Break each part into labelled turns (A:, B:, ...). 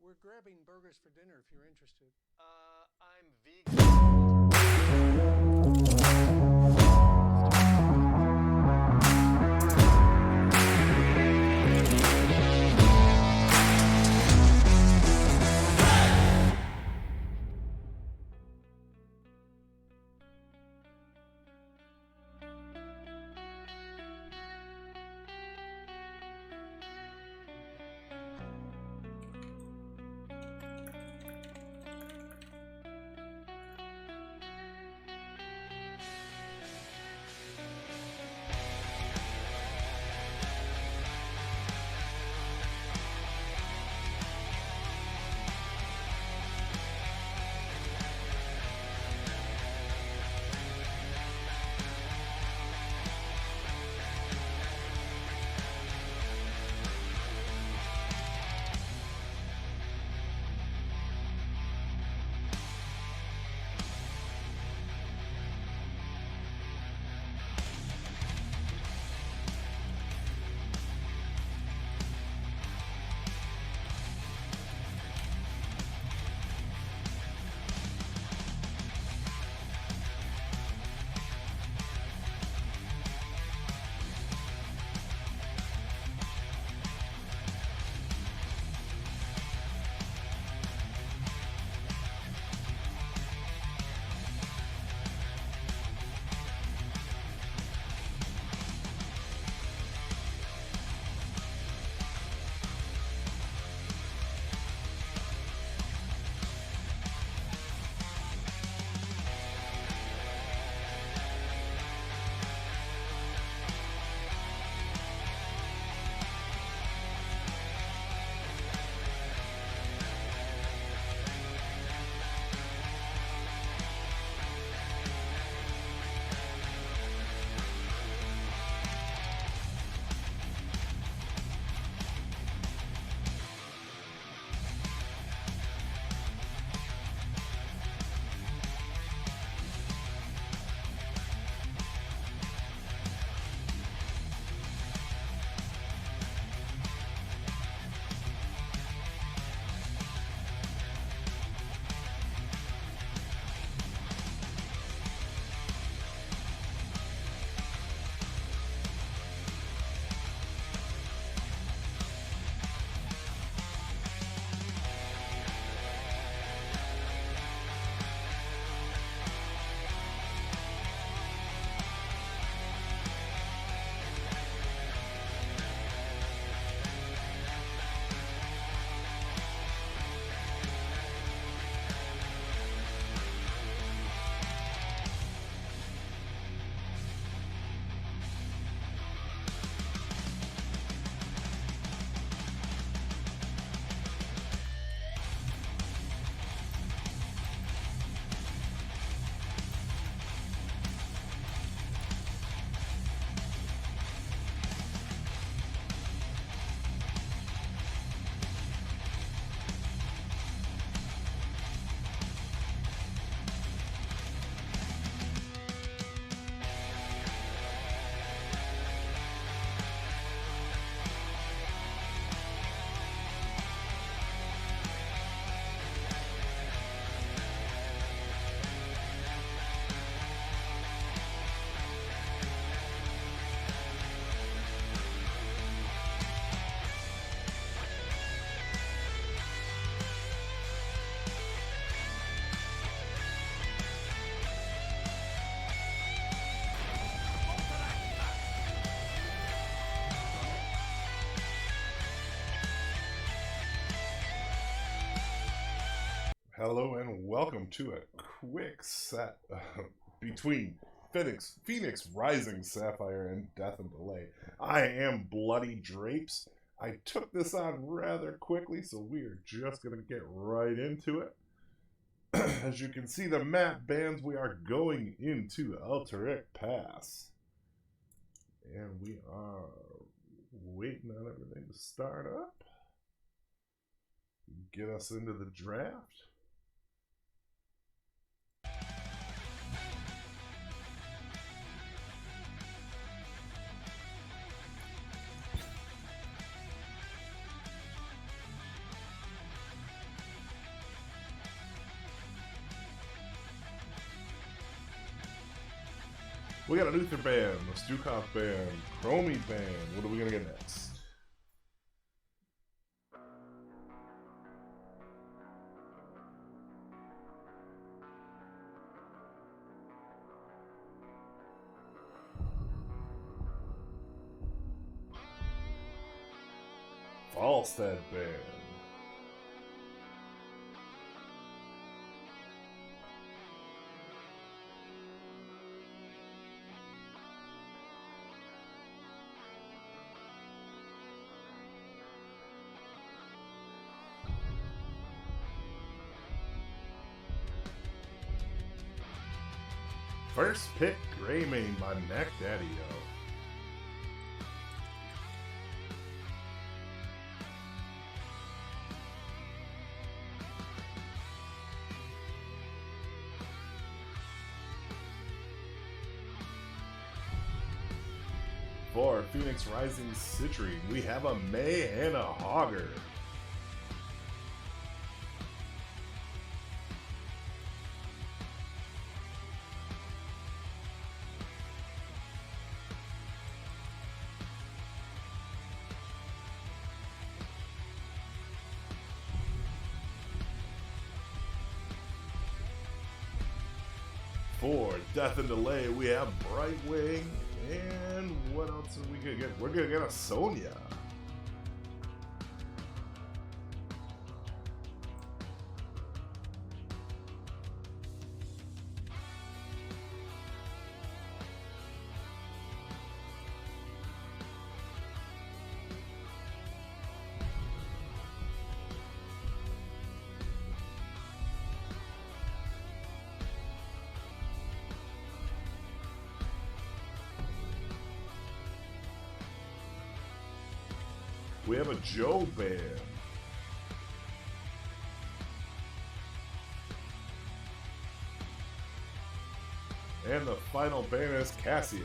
A: We're grabbing burgers for dinner if you're interested.
B: I'm vegan.
C: Hello and welcome to a quick set between Phoenix Rising Sapphire and Death and Delay. I am Bloody Drapes. I took this on rather quickly, so we are just going to get right into it. As you can see, the map bands, we are going into Alterac Pass. And we are waiting on everything to start up. Get us into the draft. We got a Luther band, a Stukov band, Chromie band. What are we gonna get next? Falstad band. First pick, Greymane by Neck Daddy-O. For Phoenix Rising Citrine, we have a May and a Hogger. For Death and Delay, we have Brightwing, and what else are we gonna get? We're gonna get a Sonya. We have a Joe band. And the final band is Cassia.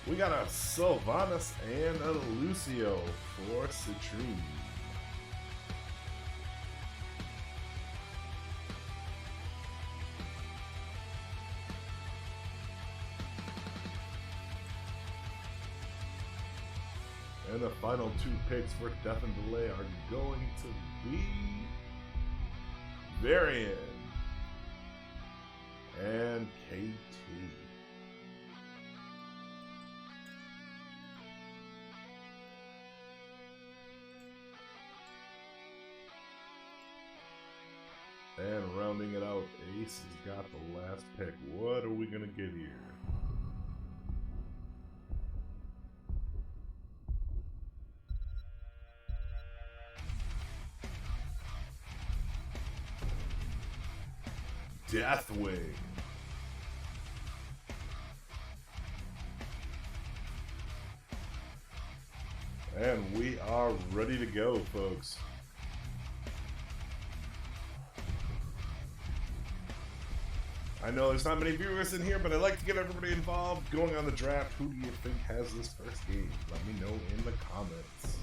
C: We got a Sylvanas and a Lucio for Citrine. And the final two picks for Death and Delay are going to be Varian and KT. And rounding it out, Ace has got the last pick. What are we going to get here? Deathwing. And we are ready to go, folks. I know there's not many viewers in here, but I'd like to get everybody involved. Going on the draft, who do you think has this first game? Let me know in the comments.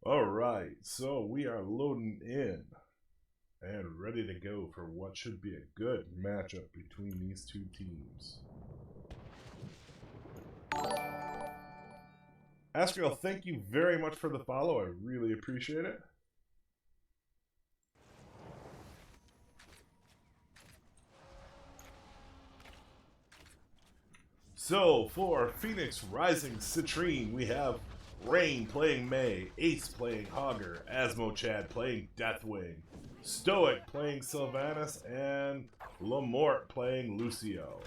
C: Alright, so we are loading in and ready to go for what should be a good matchup between these two teams. Astriel, thank you very much for the follow. I really appreciate it. So for Phoenix Rising Citrine, we have Rain playing May, Ace playing Hogger, Asmochad playing Deathwing, Stoic playing Sylvanas, and Lamort playing Lucio.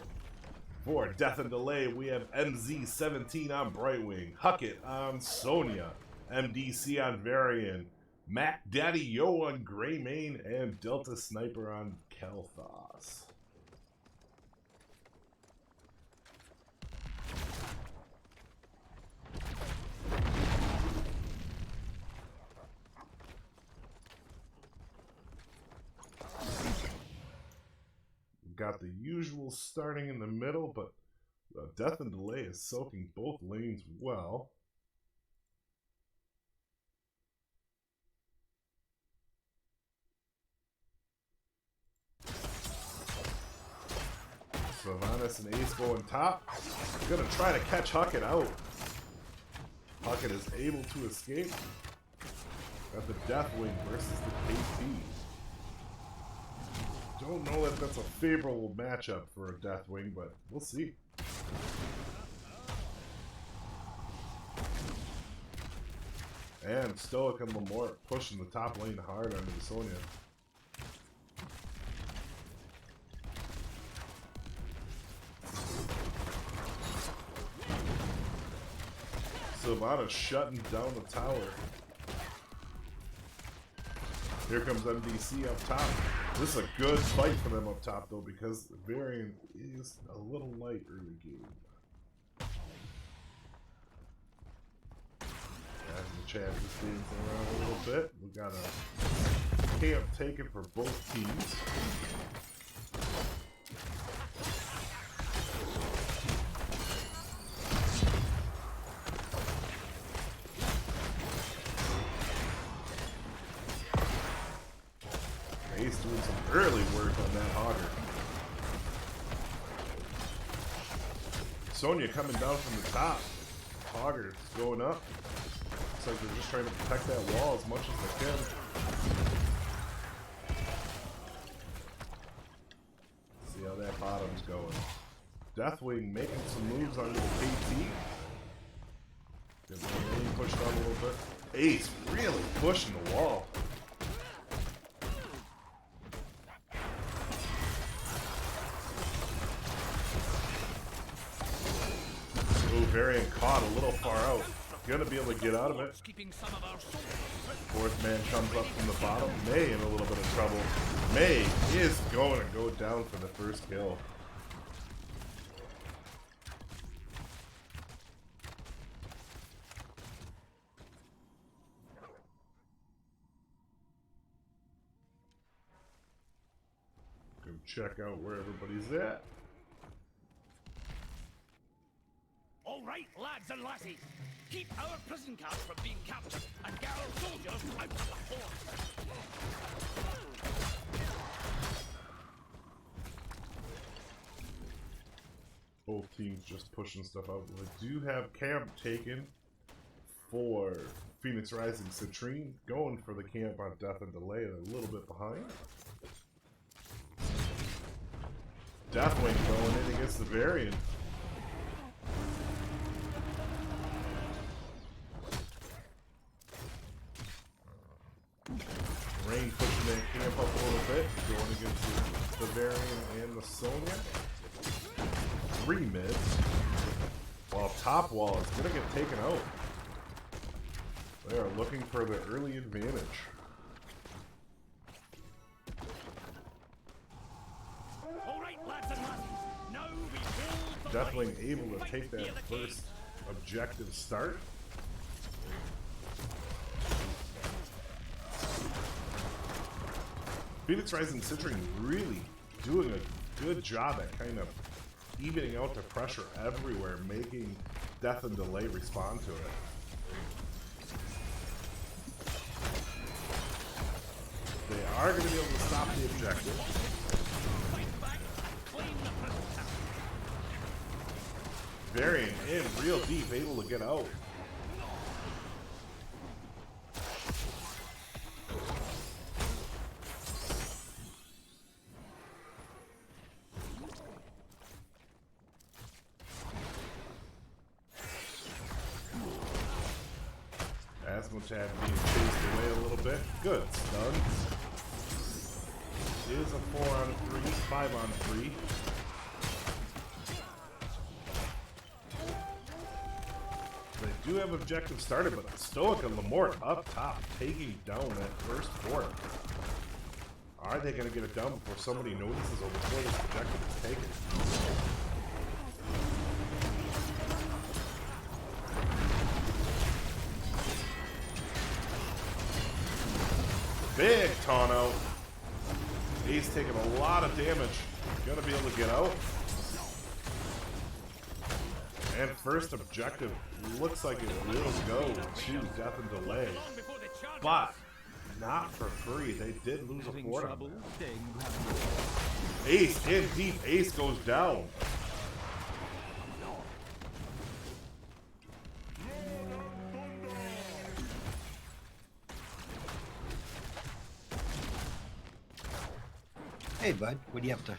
C: For Death and Delay, we have MZ17 on Brightwing, Huckett on Sonya, MDC on Varian, Mac Daddy Yo on Greymane, and Delta Sniper on Kel'Thas. Got the usual starting in the middle, but Death and Delay is soaking both lanes well. Sylvanas and Ace going top. Gonna try to catch Huckett out. Huckett is able to escape. Got the Deathwing versus the KP. Don't know if that's a favorable matchup for a Deathwing, but we'll see. And Stoic and Lamort pushing the top lane hard under the Sonya. Sylvanas shutting down the tower. Here comes MDC up top. This is a good fight for them up top, though, because Varian is a little light early game. As the chat is dancing around a little bit, we got a camp taken for both teams. Ace doing some early work on that Hogger. Sonya coming down from the top. Hogger going up. Looks like they're just trying to protect that wall as much as they can. See how that bottom's going. Deathwing making some moves onto the KT. Getting the lane pushed on a little bit. Ace really pushing the wall. Varian caught a little far out. Gonna be able to get out of it. Fourth man comes up from the bottom. May in a little bit of trouble. May is going to go down for the first kill. Go check out where everybody's at.
B: All right, lads and lassies, keep our prison camp from being captured and get our soldiers out of the fort.
C: Both teams just pushing stuff out. We do have camp taken for Phoenix Rising Citrine, going for the camp on Death and Delay, a little bit behind. Deathwing going in against the Varian. Rain pushing that camp up a little bit, going against the Varian and the Sonya. 3 mids. While top wall is going to get taken out. They are looking for the early advantage.
B: All right, lads and lassies, now we hold the
C: Deathwing
B: line.
C: able to
B: Fight
C: take that
B: near the
C: first objective start. Phoenix Rising Citrine really doing a good job at kind of evening out the pressure everywhere, making Death and Delay respond to it. They are going to be able to stop the objective.
B: Fight back, claim the prison camp.
C: Varian in real deep, able to get out. Cosmochad being chased away a little bit. Good stun. It is a 4 on 3, 5 on 3. They do have objective started, but Stoic and Lamort up top, taking down that first fort. Are they going to get it done before somebody notices or before this objective is taken? Big taunt out. He's taking a lot of damage. Gonna be able to get out. And first objective looks like it will go to Death and Delay. But not for free. They did lose a fort on that. Ace in deep. Ace goes down.
D: Hey, bud, what do you have to?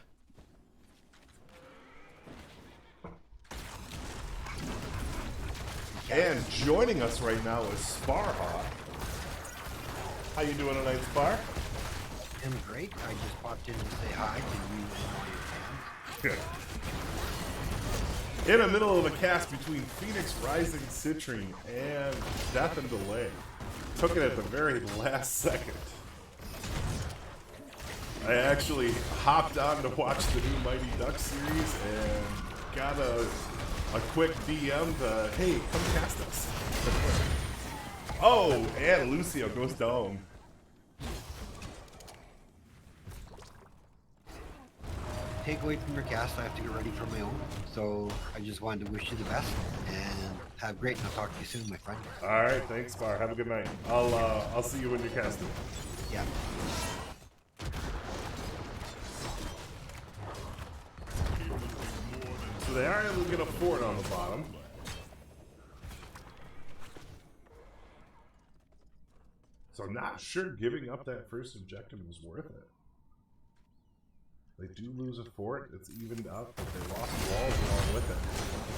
C: And joining us right now is Sparhawk. How you doing tonight, Spar?
D: I'm great. I just popped in to say hi to you and all your fans.
C: In the middle of a cast between Phoenix Rising, Citrine, and Death and Delay. Took it at the very last second. I actually hopped on to watch the new Mighty Ducks series and got a quick DM to, hey, come cast us. Oh, and Lucio goes down.
D: Take away from your cast, I have to get ready for my own. So I just wanted to wish you the best and have great. And I'll talk to you soon, my friend.
C: All right, thanks, Spar. Have a good night. I'll see you when you're casting.
D: Yeah.
C: So they are able to get a fort on the bottom. So I'm not sure giving up that first objective was worth it. They do lose a fort. It's evened up, but they lost walls along with it.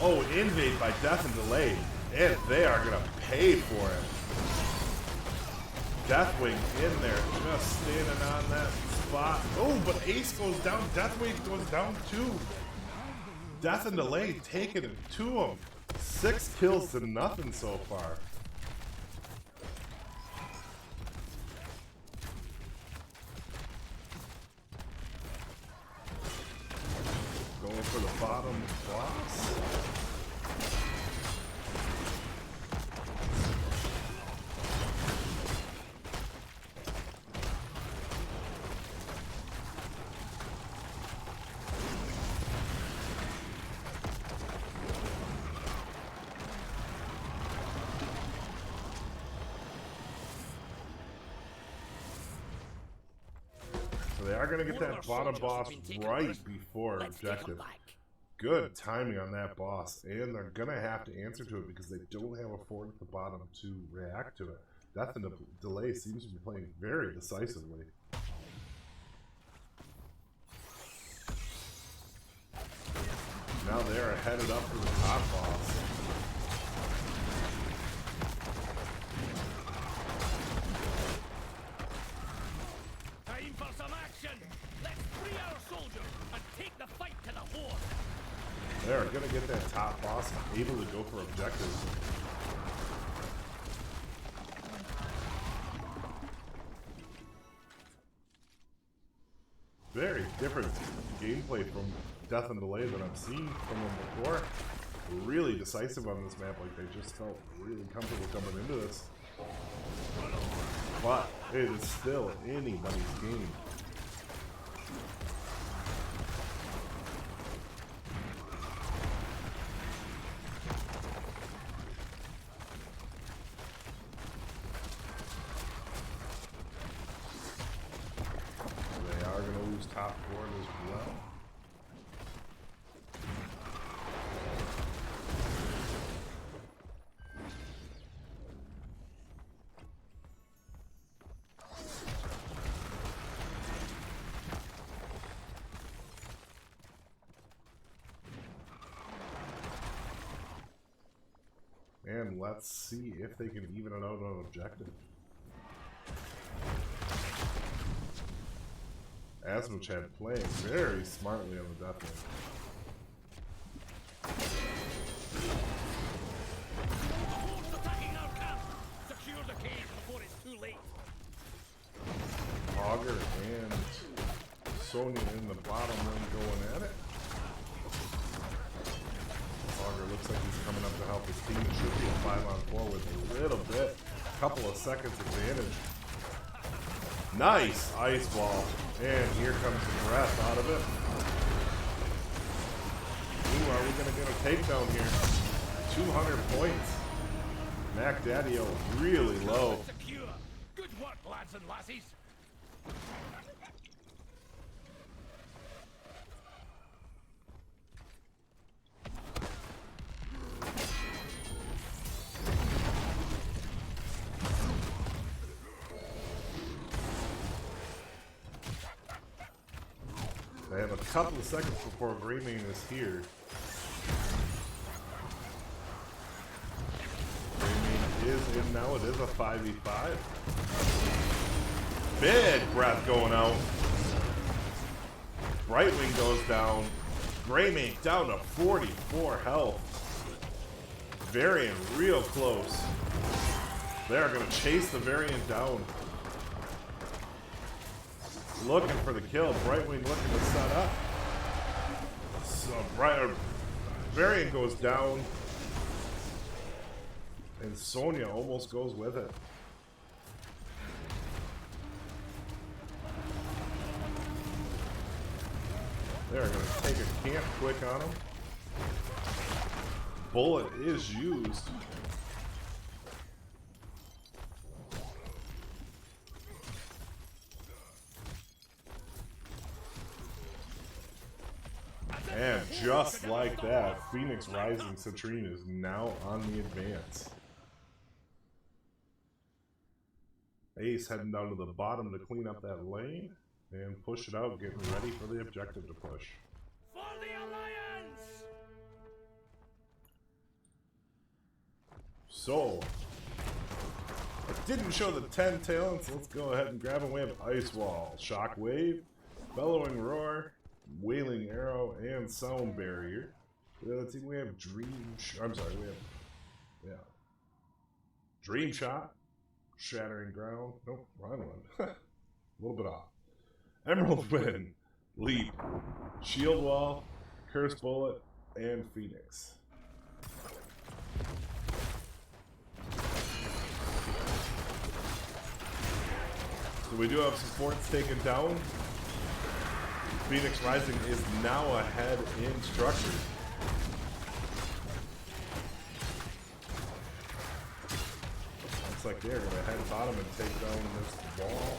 C: Oh, invade by Death and Delay. And they are going to pay for it. Deathwing in there, just standing on that spot. Oh, but Ace goes down. Deathwing goes down too. Death and Delay taking it to him. 6 kills to nothing so far. Going for the bottom box. They are going to get that bottom boss right before objective. Good timing on that boss, and they're going to have to answer to it because they don't have a fort at the bottom to react to it. Death and Delay seems to be playing very decisively. Now they're headed up for the top boss. They're going to get that top boss and able to go for objectives. Very different gameplay from Death and Delay than I've seen from them before. Really decisive on this map, like they just felt really comfortable coming into this. But it is still anybody's game. Top board as well. and let's see if they can even it out on objective. Asmochat playing very smartly on the death lane.
B: Force attacking our camp! Secure the cage before it's too late!
C: Augur and Sonya in the bottom lane going at it. Augur looks like he's coming up to help his team. It should be a 5-on-4 with a little bit, couple of seconds advantage. Nice ice ball. And here comes the breath out of it. Ooh, are we going to get a takedown here? 200 points. Mac Daddy-O really low.
B: Secure! Good work, lads and lassies!
C: They have a couple of seconds before Greymane is here. Greymane is in now. It is a 5v5. Big breath going out. Brightwing goes down. Greymane down to 44 health. Variant real close. They're going to chase the Variant down. Looking for the kill. Brightwing looking to set up. So Variant goes down. And Sonya almost goes with it. They're going to take a camp quick on him. Bullet is used. And just like that, Phoenix Rising Citrine is now on the advance. Ace heading down to the bottom to clean up that lane and push it out, getting ready for the objective to push.
B: For the Alliance!
C: So, it didn't show the 10 talents. Let's go ahead and grab them. We have Ice Wall, Shock Wave, Bellowing Roar, Wailing Arrow, and Sound Barrier. Let's see, we have Dream Shot, Shattering Ground. Nope, wrong one. A little bit off. Emerald Wind, Leap, Shield Wall, Curse Bullet, and Phoenix. So we do have some forts taken down. Phoenix Rising is now ahead in structure. Looks like they're going to head bottom and take down this wall.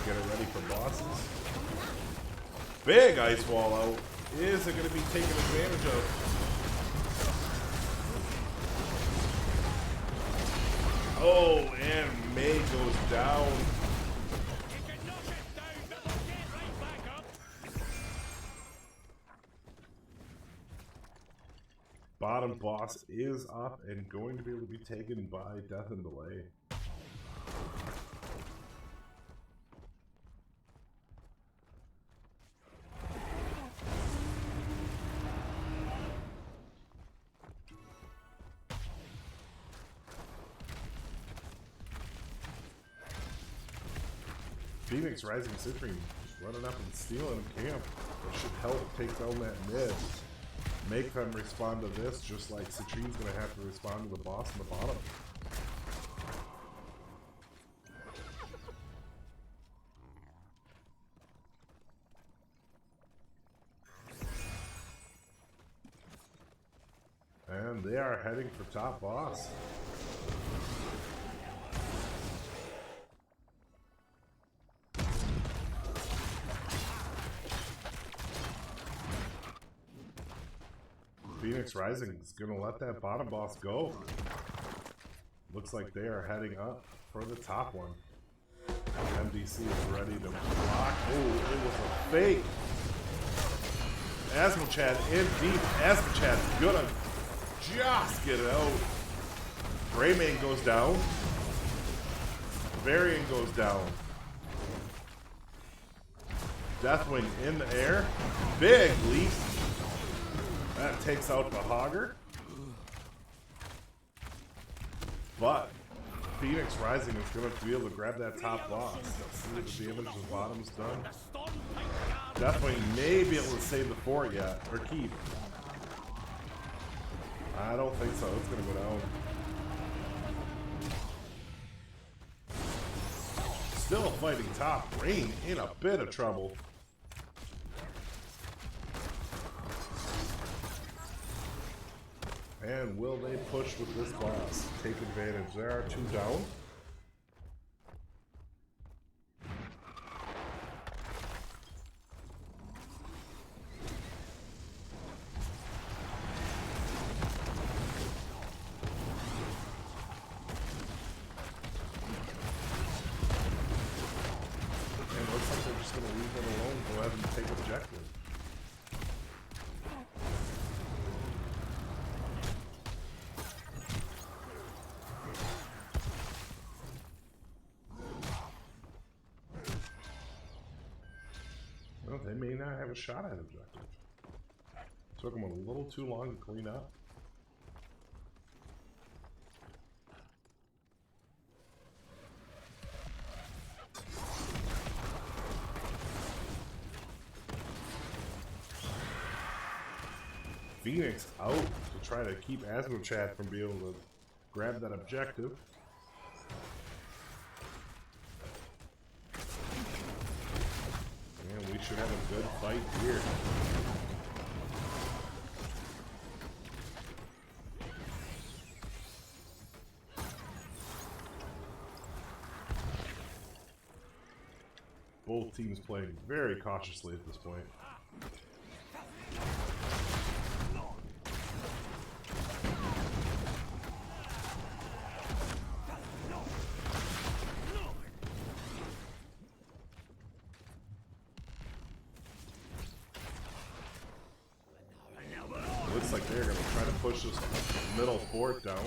C: Get it ready for bosses. Big ice wall out. Is it going to be taken advantage of? Oh, and May goes down. Bottom boss is up and going to be able to be taken by Death and Delay. Phoenix Rising Citrine just running up and stealing camp. That should help take down that mid. Make them respond to this, just like Citrine's going to have to respond to the boss in the bottom. And they are heading for top boss. Phoenix Rising is going to let that bottom boss go. Looks like they are heading up for the top one. MDC is ready to block. Oh, it was a fake. Asmochat in deep. Asmochat gonna just get it out. Greymane goes down. Varian goes down. Deathwing in the air. Big leap. That takes out the Hogger. But Phoenix Rising is going to be able to grab that top boss. See the damage the bottom's done. Deathwing may be able to save the fort yet, or keep. I don't think so. It's going to go down. Still fighting top. Rain in a bit of trouble. And will they push with this boss? Take advantage. There are 2 down. And it looks like they're just going to leave it alone. Go ahead and take objective. Well, they may not have a shot at objective. Took them a little too long to clean up. Phoenix out to try to keep Asmochat from being able to grab that objective. And we should have a good fight here. Both teams playing very cautiously at this point. Looks like they're going to try to push this middle fort down.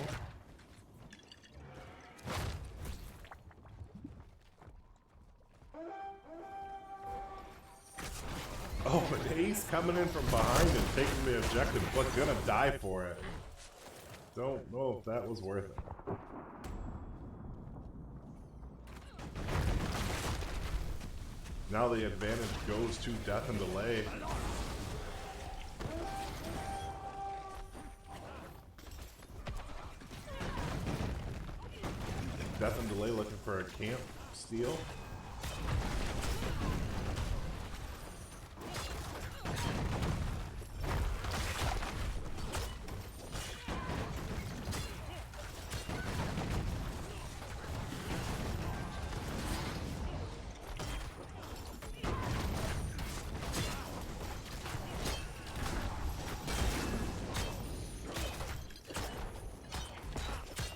C: Oh, an ace coming in from behind and taking the objective, but gonna die for it. Don't know if that was worth it. Now the advantage goes to Death and Delay. Death and Delay looking for a camp steal.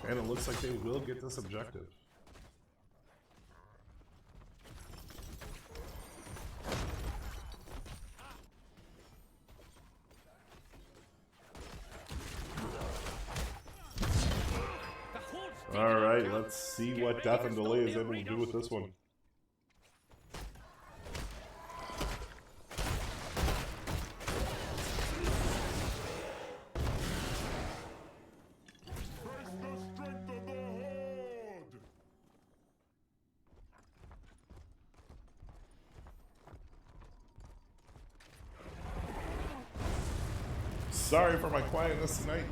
C: And it looks like they will get this objective. Alright, let's see what Death and Delay is able to do with this one. Sorry for my quietness tonight.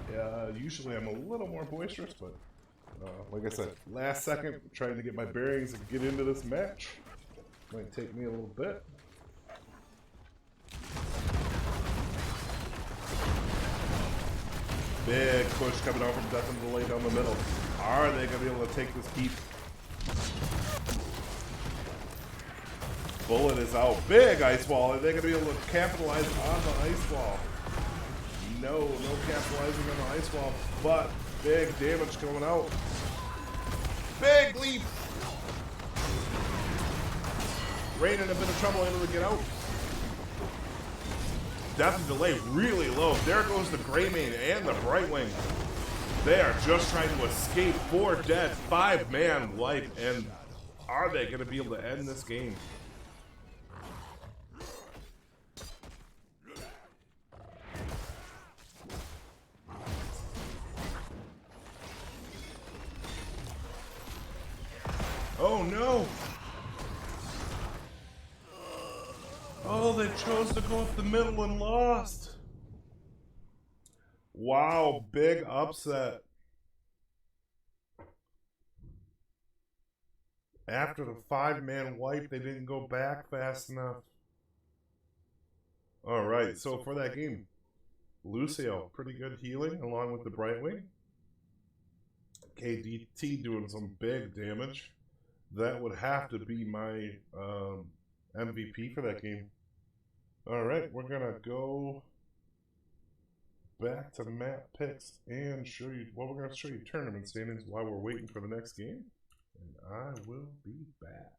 C: Usually I'm a little more boisterous, but like I said, last second, trying to get my bearings and get into this match. Might take me a little bit. Big push coming out from Death and Delay down the middle. Are they going to be able to take this keep? Bullet is out. Big ice wall. Are they going to be able to capitalize on the ice wall? No capitalizing on the ice wall, but big damage coming out. Big leap! Rain in a bit of trouble, able to get out. Death and Delay really low. There goes the Greymane and the Brightwing. They are just trying to escape. 4 dead, 5-man wipe, and are they going to be able to end this game? Oh no! Oh, they chose to go up the middle and lost. Wow, big upset. After the 5-man wipe, they didn't go back fast enough. Alright, so for that game, Lucio, pretty good healing along with the Brightwing. KDT doing some big damage. That would have to be my MVP for that game. Alright, we're going to go back to map picks and show you, well, we're going to show you tournament standings while we're waiting for the next game. And I will be back.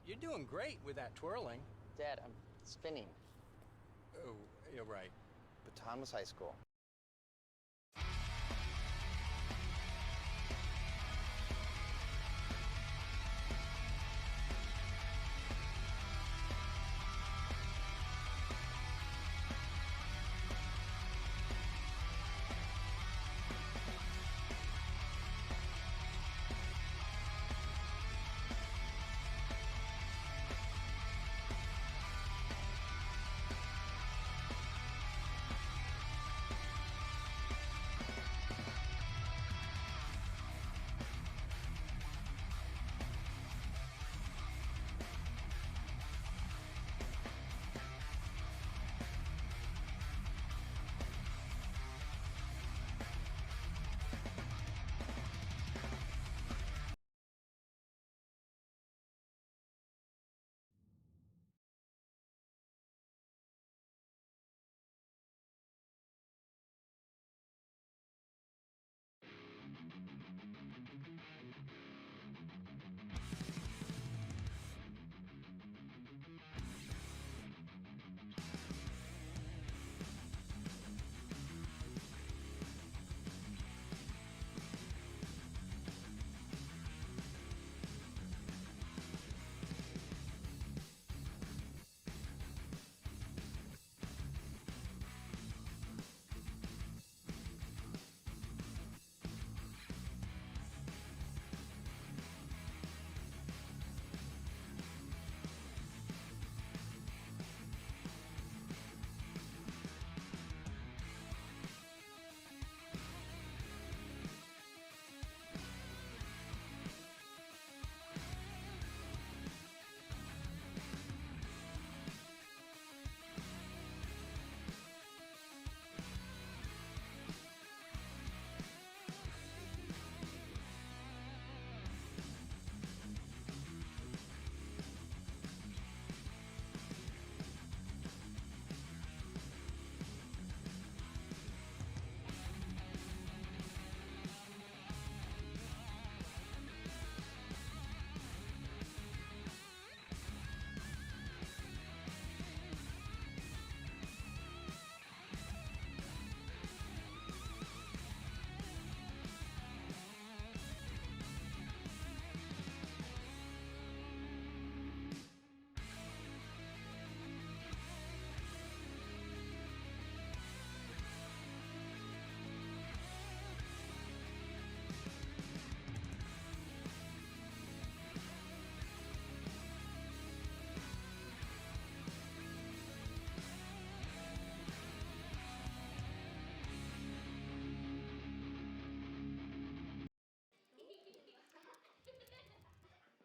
A: You're doing great with that twirling.
E: Dad, I'm spinning.
A: Oh, you're right.
E: Baton was high school.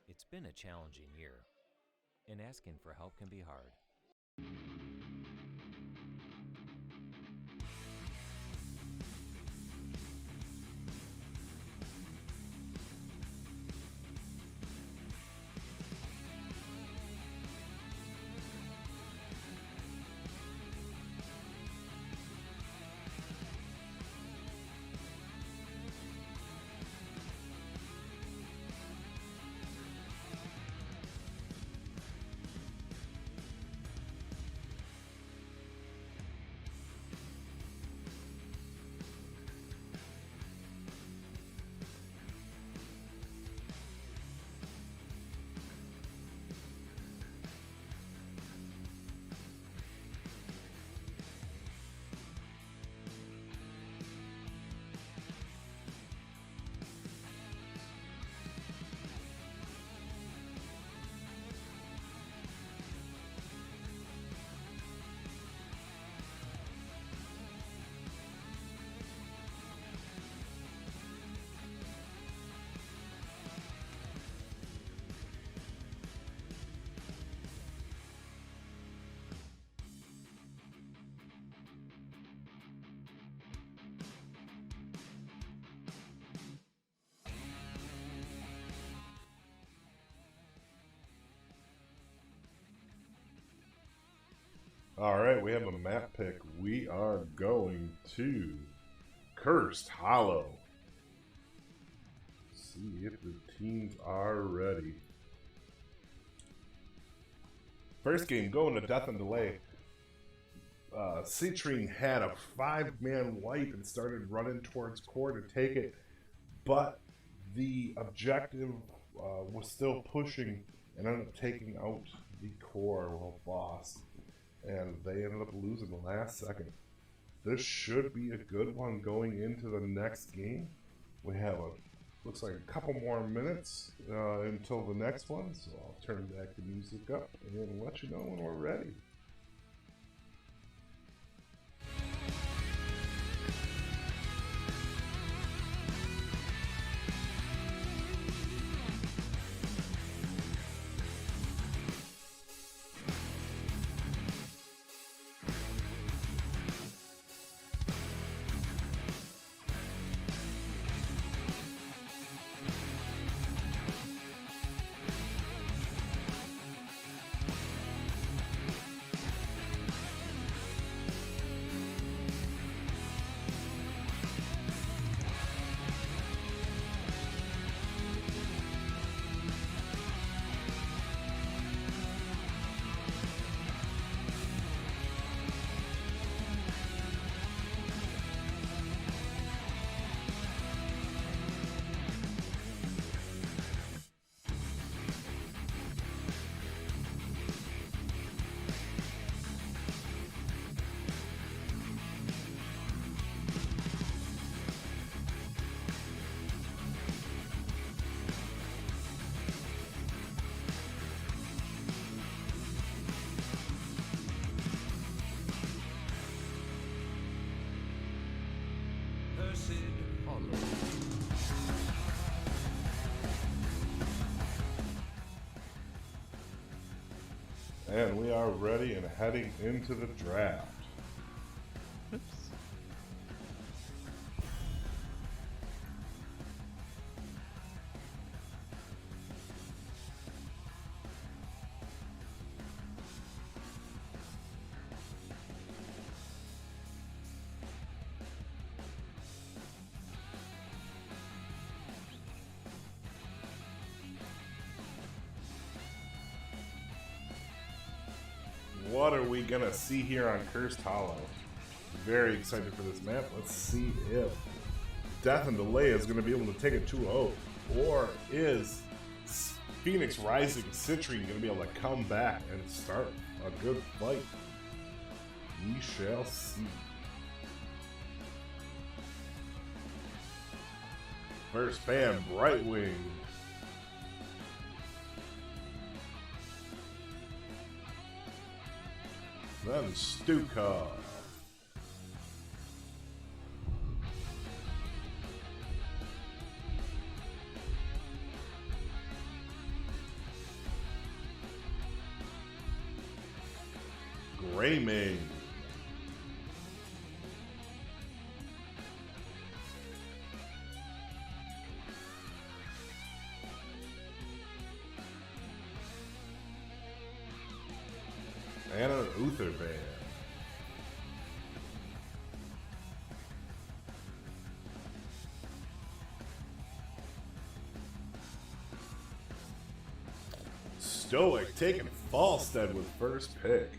F: It's been a challenging year, and asking for help can be hard.
C: All right, we have a map pick. We are going to Cursed Hollow. See if the teams are ready. First game, going to Death and Delay. Citrine had a 5-man wipe and started running towards core to take it, but the objective was still pushing and ended up taking out the core boss, and they ended up losing the last second. This should be a good one going into the next game. We have looks like a couple more minutes until the next one, so I'll turn back the music up and let you know when we're ready. And we are ready and heading into the draft.
G: Oops.
C: What are we gonna see here on Cursed Hollow? Very excited for this map. Let's see if Death and Delay is gonna be able to take it 2-0, or is Phoenix Rising Citrine gonna be able to come back and start a good fight? We shall see. First ban, Brightwing. Then Stuka. Greymane. And an Uther Band. Stoic taking Falstead with first pick.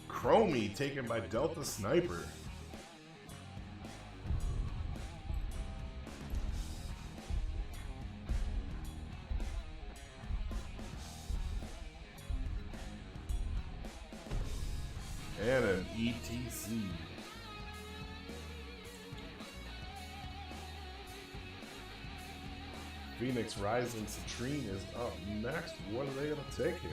C: Chromie taken by Delta Sniper. And an ETC. Phoenix Rising Citrine is up next. What are they going to take here?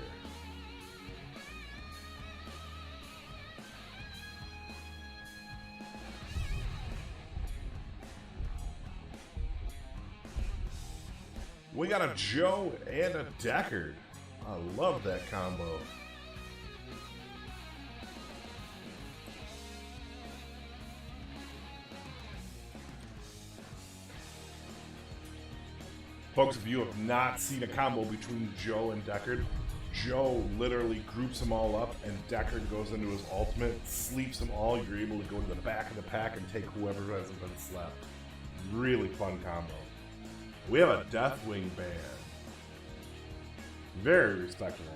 C: We got a Joe and a Deckard. I love that combo. Folks, if you have not seen a combo between Joe and Deckard, Joe literally groups them all up and Deckard goes into his ultimate, sleeps them all. You're able to go to the back of the pack and take whoever hasn't been slept. Really fun combo. We have a Deathwing band. Very respectable.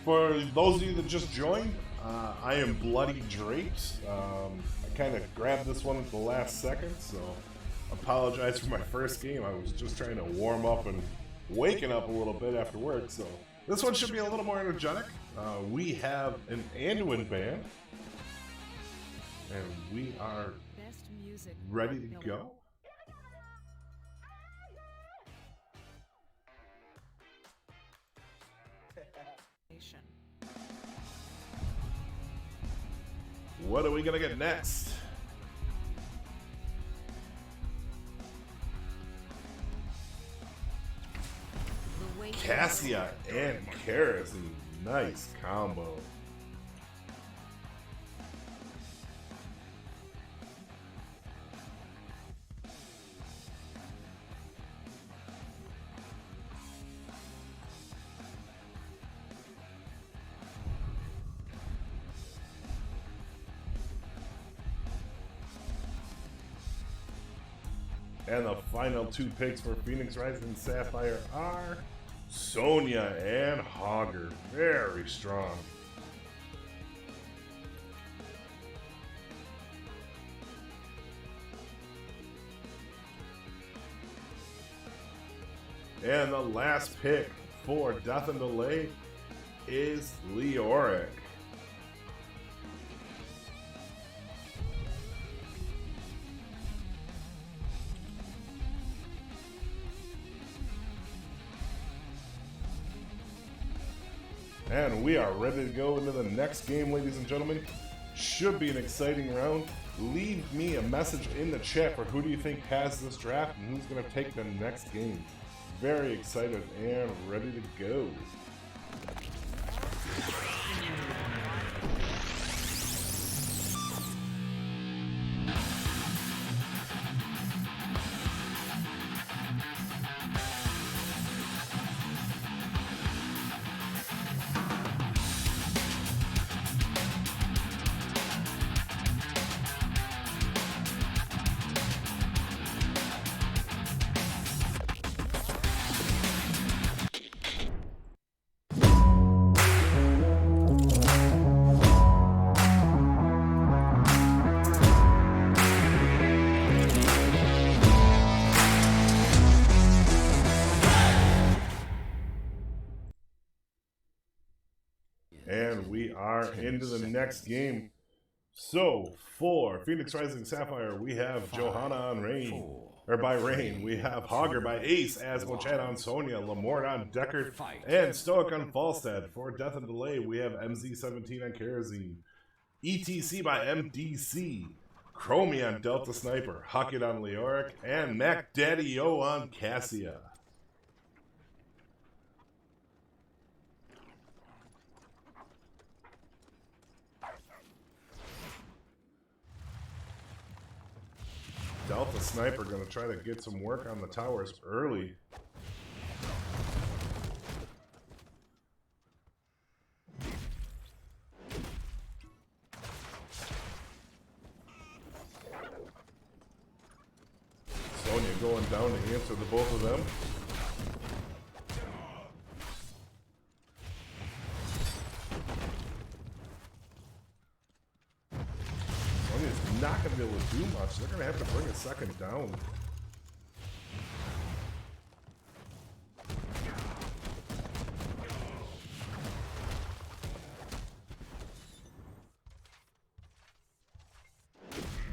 C: For those of you that just joined, I am Bloody Drapes. I kind of grabbed this one at the last second, so apologize for my first game. I was just trying to warm up and waking up a little bit after work, so this one should be a little more energetic. We have an Anduin band, and we are ready to go. What are we gonna get next? Cassia and Karis, nice combo. And the final two picks for Phoenix Rising Sapphire are Sonya and Hogger. Very strong. And the last pick for Death and Delay is Leoric. And we are ready to go into the next game, ladies and gentlemen. Should be an exciting round. Leave me a message in the chat for who do you think has this draft and who's going to take the next game. Very excited and ready to go. And we are into the next game. So, for Phoenix Rising Sapphire, we have Johanna on Rain. Or by Rain, we have Hogger by Ace, Asmochat on Sonya, Lamort on Deckard, and Stoic on Falstad. For Death and Delay, we have MZ17 on Kerosene, ETC by MDC, Chromie on Delta Sniper, Huckett on Leoric, and Mac Daddy O on Cassia. Delta Sniper going to try to get some work on the towers early. Sonya going down to answer the both of them. Sonya's not going to be able to do much. They're going to have to bring a second down.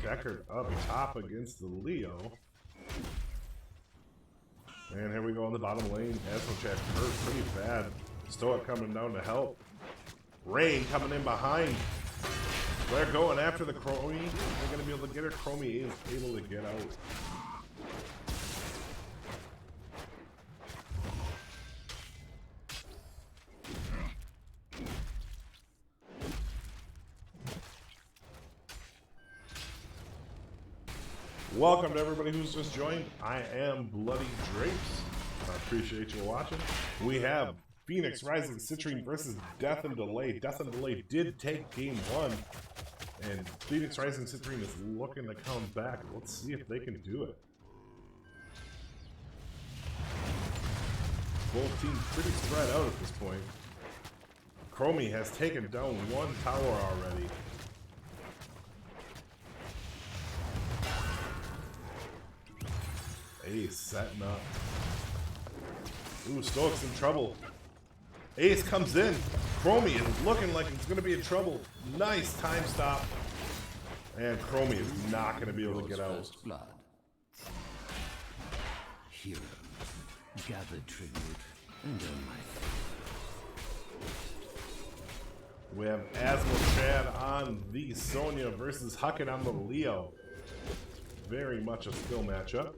C: Deckard up top against the Leo. And here we go on the bottom lane. Asmochat hurt pretty bad. Stoic coming down to help. Rain coming in behind. They're going after the Chromie. They're going to be able to get her. Chromie is able to get out. Welcome to everybody who's just joined. I am Bloody Drapes. I appreciate you watching. We have Phoenix Rising Citrine versus Death and Delay. Death and Delay did take game one, and Phoenix Rising Citrine is looking to come back. Let's see if they can do it. Both teams pretty spread out at this point. Chromie has taken down one tower already. Ace setting up. Ooh, Stoic's in trouble. Ace comes in. Chromie is looking like it's going to be in trouble. Nice time stop. And Chromie is not going to be able to get out.
B: Blood. Hero, gather tribute and earn my faith.
C: We have Asmochat on the Sonya versus Huckett on the Leo. Very much a skill matchup.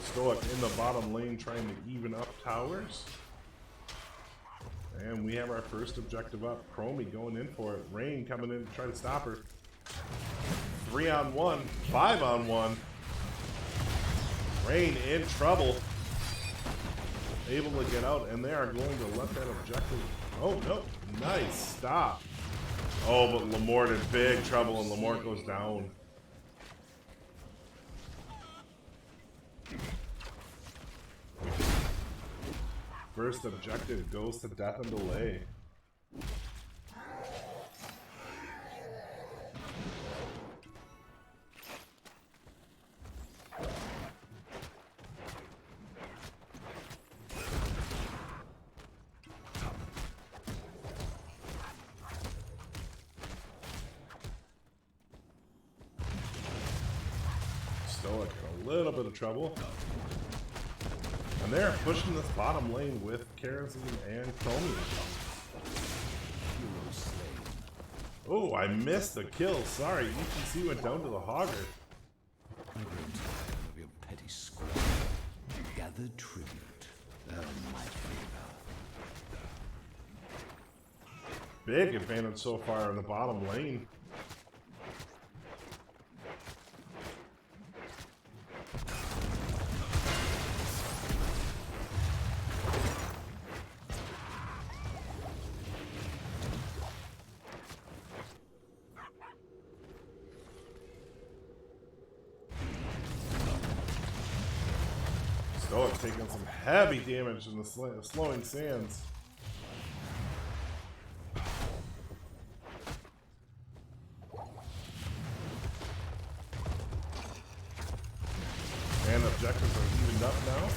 C: Stoic in the bottom lane trying to even up towers. And we have our first objective up. Chromie going in for it. Rain coming in to try to stop her. 3-on-1, 5-on-1. Rain in trouble. Able to get out, and they are going to let that objective. Oh, no. Nice stop. Oh, but Lamort in big trouble, and Lamort goes down. First objective goes to Death and Delay. Stoic in a little bit of trouble. And they're pushing this bottom lane with Kerosene and Chromium. Oh, I missed the kill. Sorry, ETC went down to the Hogger.
B: I grow tired of your petty squad. Gather tribute. My favor.
C: Big advantage so far in the bottom lane. Stoic taking some heavy damage in the slowing sands. And objectives are evened up now.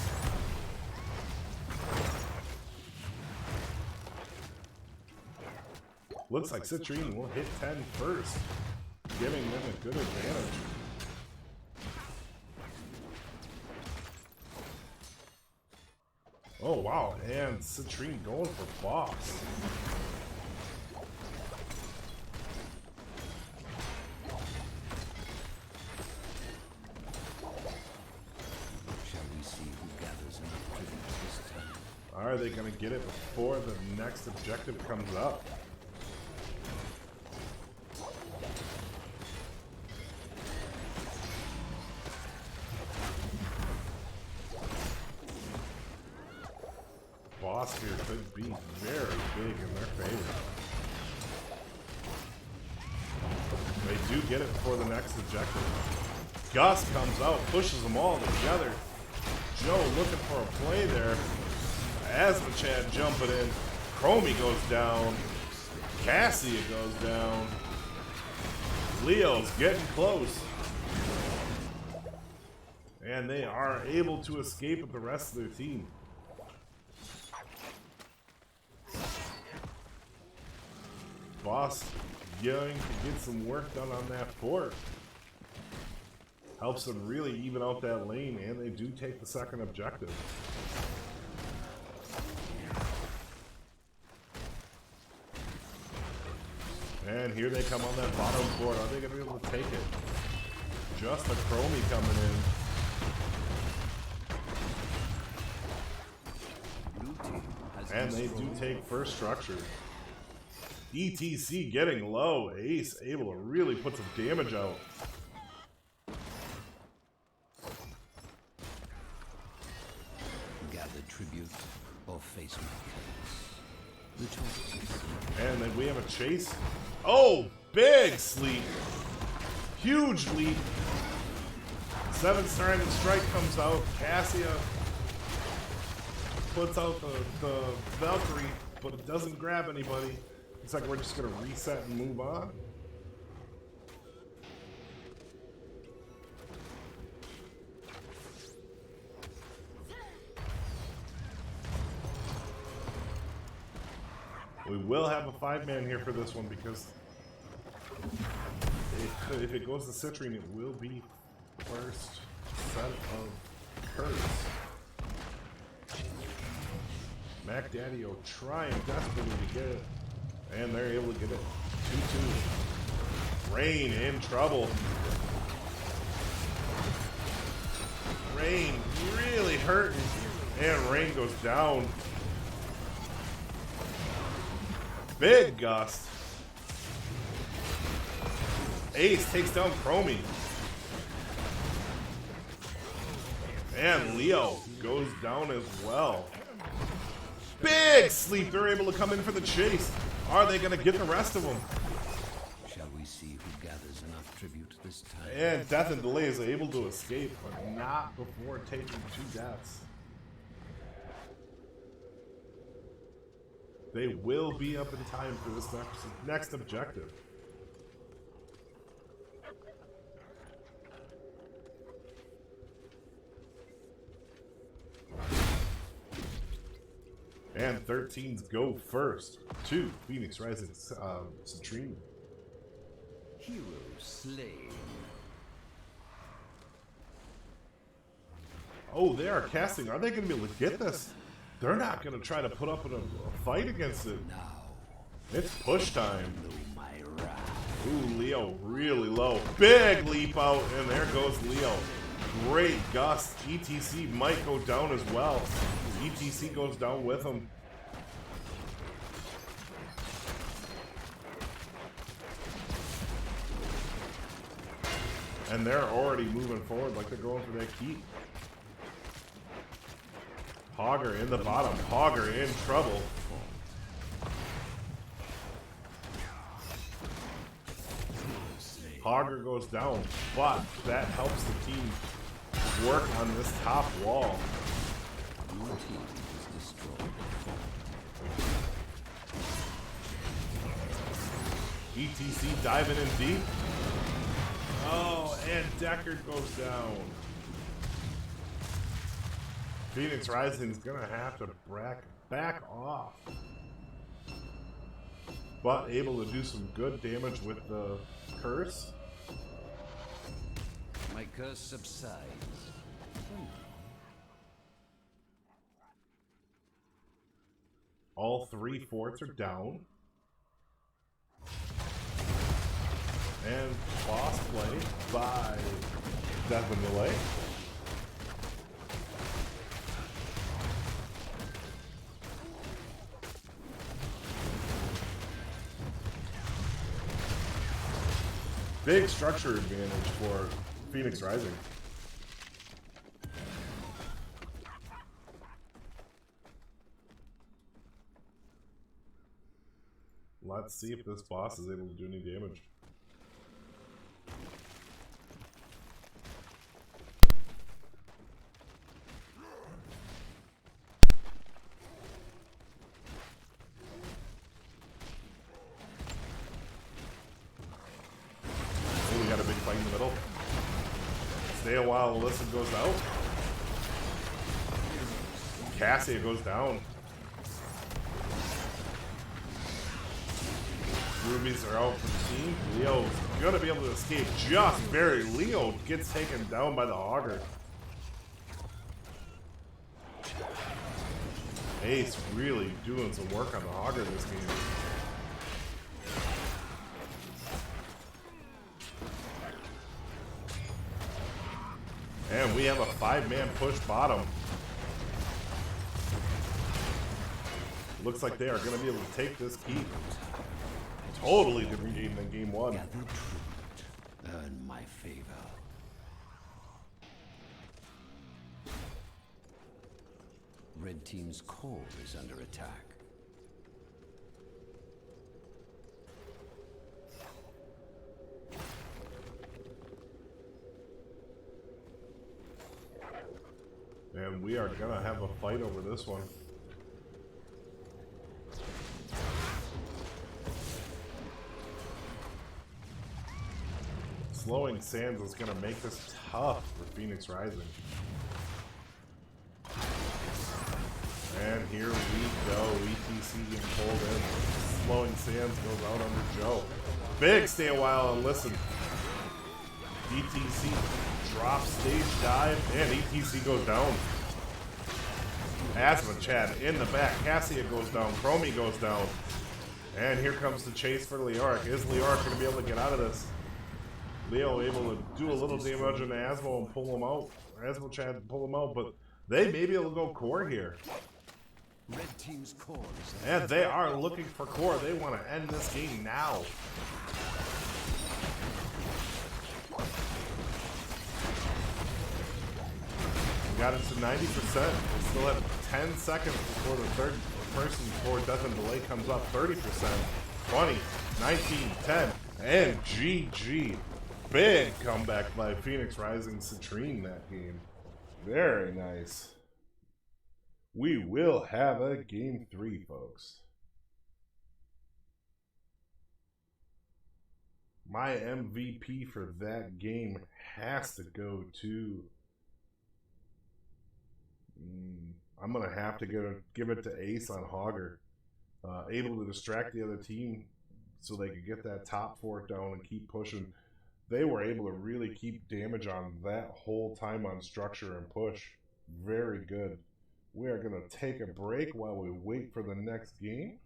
C: Looks like Citrine will hit 10 first, giving them a good advantage. Oh wow, and Citrine going for boss.
B: Shall we see who gathers enough tribute this time?
C: Are they going to get it before the next objective comes up? Boss here could be very big in their favor. They do get it before the next objective. Gus comes out, pushes them all together. Joe looking for a play there. Asmachad jumping in. Chromie goes down. Cassia goes down. Leo's getting close. And they are able to escape with the rest of their team. Boss going to get some work done on that fort. Helps them really even out that lane, and they do take the second objective. And here they come on that bottom fort. Are they going to be able to take it? Just a Chromie coming in. And they do take first structure. ETC getting low. Ace able to really put some damage out.
B: Gather tribute or face my case. The choice is
C: And then we have a chase. Oh, big sleep. Huge leap. 7-sided strike comes out. Cassia puts out the Valkyrie, but it doesn't grab anybody. It's like we're just gonna reset and move on. We will have a 5-man here for this one because if it goes to Citrine, it will be first set of curse. Mac Daddy-O trying desperately to get it, and they're able to get it. 2-2. Rain in trouble. Rain really hurting, and Rain goes down. Big gust. Ace takes down Chromie. And Leo goes down as well. Big sleep. They're able to come in for the chase. Are they going to get the rest of them?
B: Shall we see who gathers enough tribute this time?
C: And Death and Delay is able to escape, but not before taking 2 deaths. They will be up in time for this next objective. And 13s go first to Phoenix Rising Citrine.
B: Hero slain.
C: Oh, they are casting. Are they going to be able to get this? They're not going to try to put up a fight against it. It's push time. Ooh, Leo really low. Big leap out, and there goes Leo. Great gust. ETC might go down as well. ETC goes down with him. And they're already moving forward like they're going for that keep. Hogger in the bottom. Hogger in trouble. Hogger goes down, but that helps the team work on this top wall. ETC diving in deep. Oh, and Deckard goes down. Phoenix Rising is gonna have to back off, but able to do some good damage with the curse.
B: My curse subsides.
C: All 3 forts are down. And boss play by Death and Delay. Big structure advantage for Phoenix Rising. Let's see if this boss is able to do any damage. Oh, we got a big fight in the middle. Stay a while, Alyssa goes out. Cassia goes down. Rubies are out for the team. Leo's gonna be able to escape just barely. Leo gets taken down by the Hogger. Ace really doing some work on the Hogger this game. And we have a 5-man push bottom. Looks like they are going to be able to take this keep. Totally different game than game 1.
B: Earn my favor. Red team's core is under attack.
C: And we are going to have a fight over this one. Slowing Sands is going to make this tough for Phoenix Rising. And here we go. ETC getting pulled in. Slowing Sands goes out under Joe. Big stay a while and listen. ETC drops stage dive and ETC goes down. Asma Chad in the back. Cassia goes down. Chromie goes down. And here comes the chase for Leoric. Is Leoric going to be able to get out of this? Leo able to do a little damage on Asmo and pull him out. Asmo Chad pull him out, but they may be able to go core here.
B: Red team's core is
C: And they are looking for core. They want to end this game now. We got it to 90%. We still have 10 seconds before the third person before Death and Delay comes up. 30%, 20, 19, 10, and GG. Big comeback by Phoenix Rising Citrine that game. Very nice. We will have a game 3, folks. My MVP for that game has to go to... I'm going to have to give it to Ace on Hogger. Able to distract the other team so they could get that top fort down and keep pushing. They were able to really keep damage on that whole time on structure and push. Very good. We are going to take a break while we wait for the next game.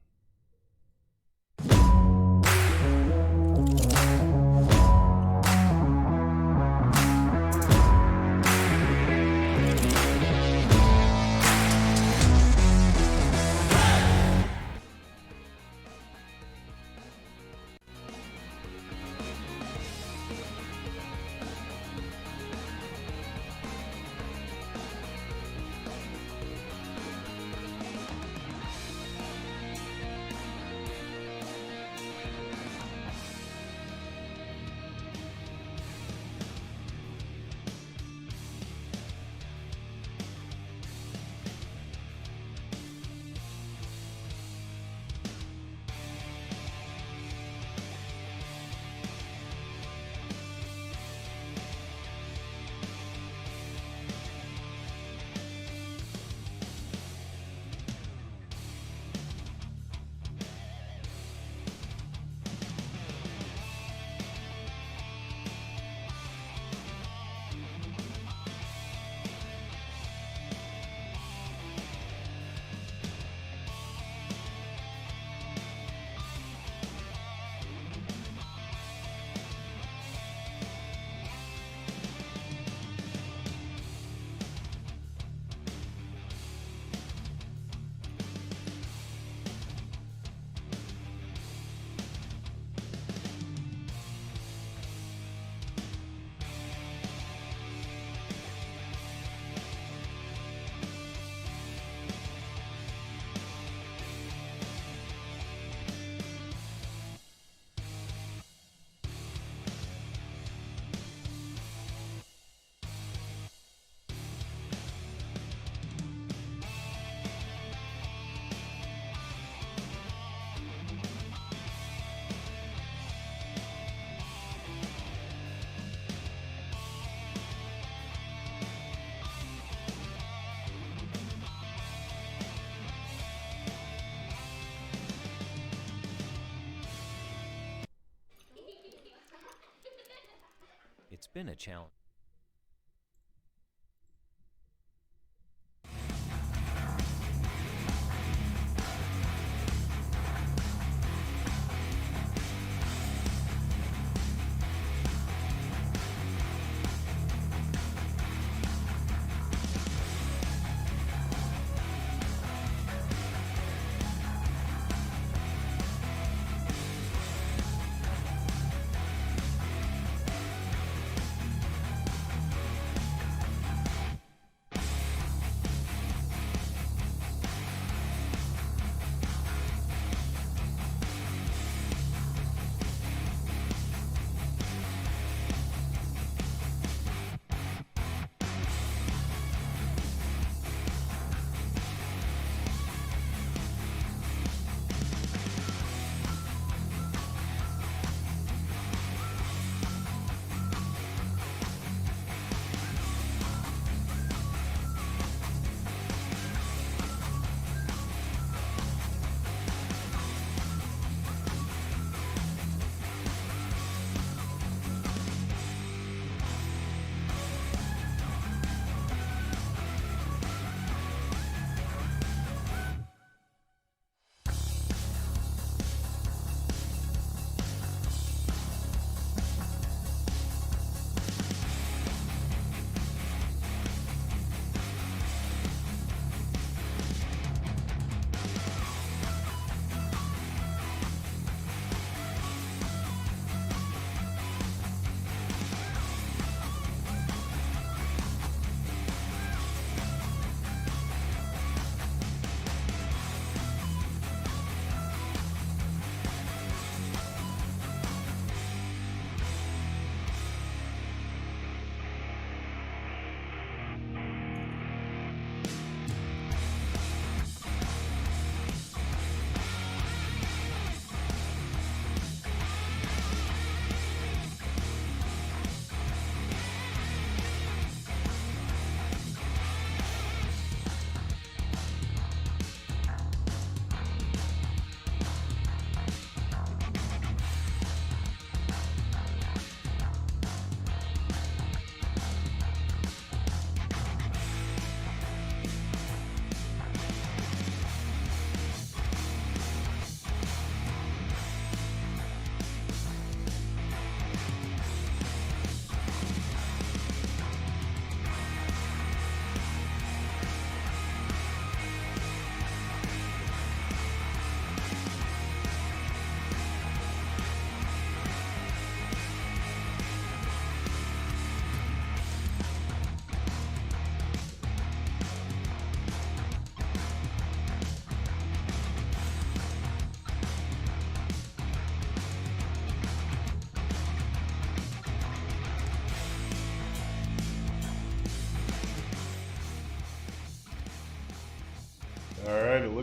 F: It's been a challenge.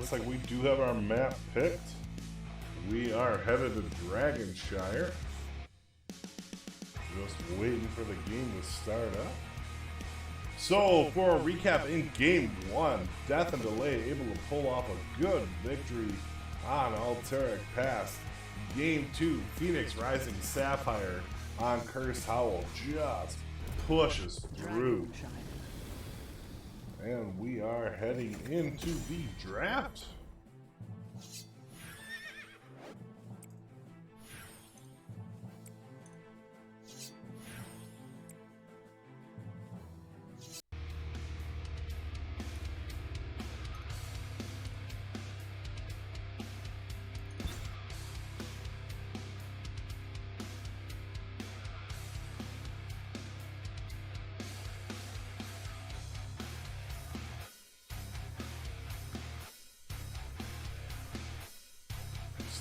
C: looks like we do have our map picked. We are headed to Dragonshire. Just waiting for the game to start up. So, for a recap, in Game 1, Death and Delay able to pull off a good victory on Alteric Pass. Game 2, Phoenix Rising Sapphire on Cursed Howl just pushes through. And we are heading into the draft.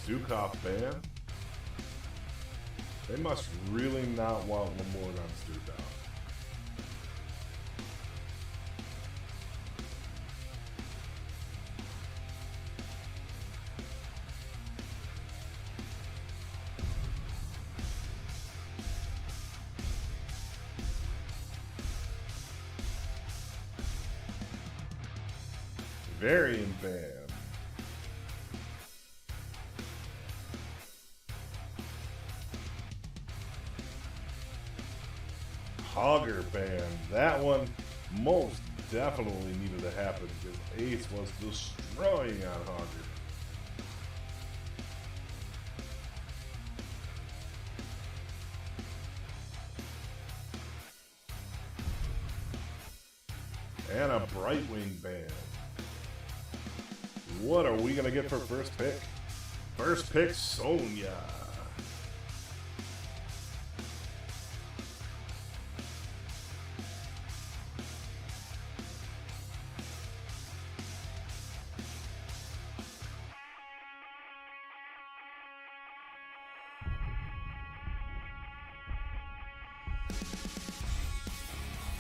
C: Stukov ban. They must really not want Lamort on Stukov. Variant ban. Hogger ban. That one most definitely needed to happen because Ace was destroying on Hogger. And a Brightwing ban. What are we gonna get for first pick? First pick, Sonya.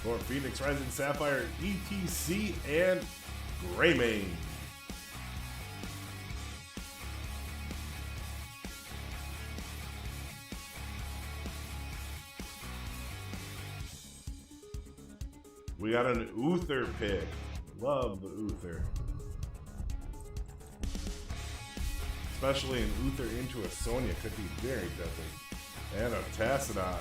C: For Phoenix Rising Sapphire, ETC, and Greymane. We got an Uther pick. Love the Uther. Especially an Uther into a Sonya could be very deadly. And a Tassadar.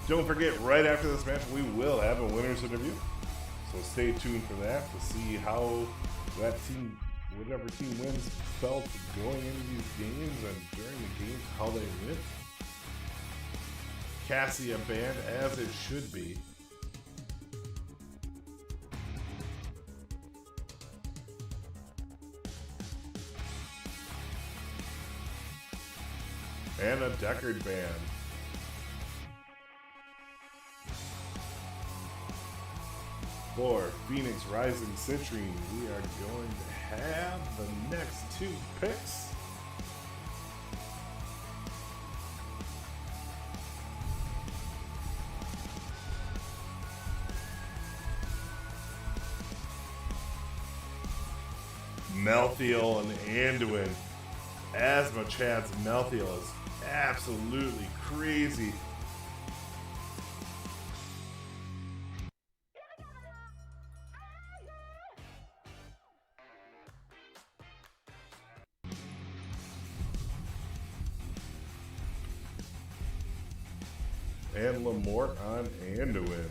C: Don't forget, right after this match, we will have a winner's interview. So stay tuned for that to see how that team, whatever team wins, felt going into these games and during the games, how they went. Cassia banned as it should be. And a Deckard ban. For Phoenix Rising Citrine, we are going to have the next two picks. Melthiel and Anduin. Asthma Chad's Melthiel is absolutely crazy. And Lamort on Anduin.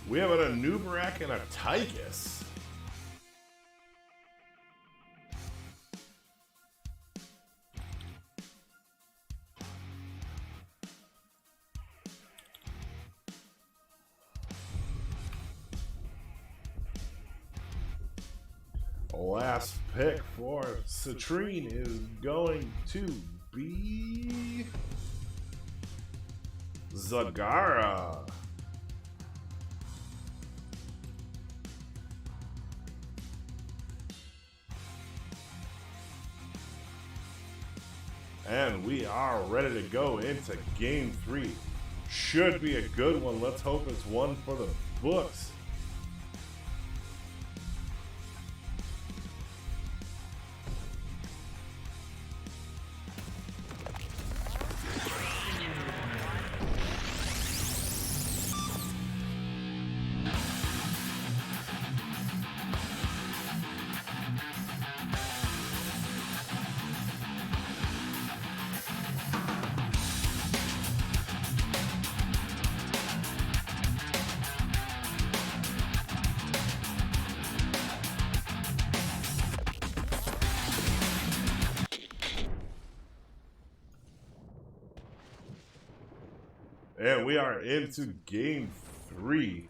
C: We have a Nubarak and a Tychus. Last pick for Citrine is going to be Zagara. And we are ready to go into game 3. Should be a good one. Let's hope it's one for the books. And we are into game 3.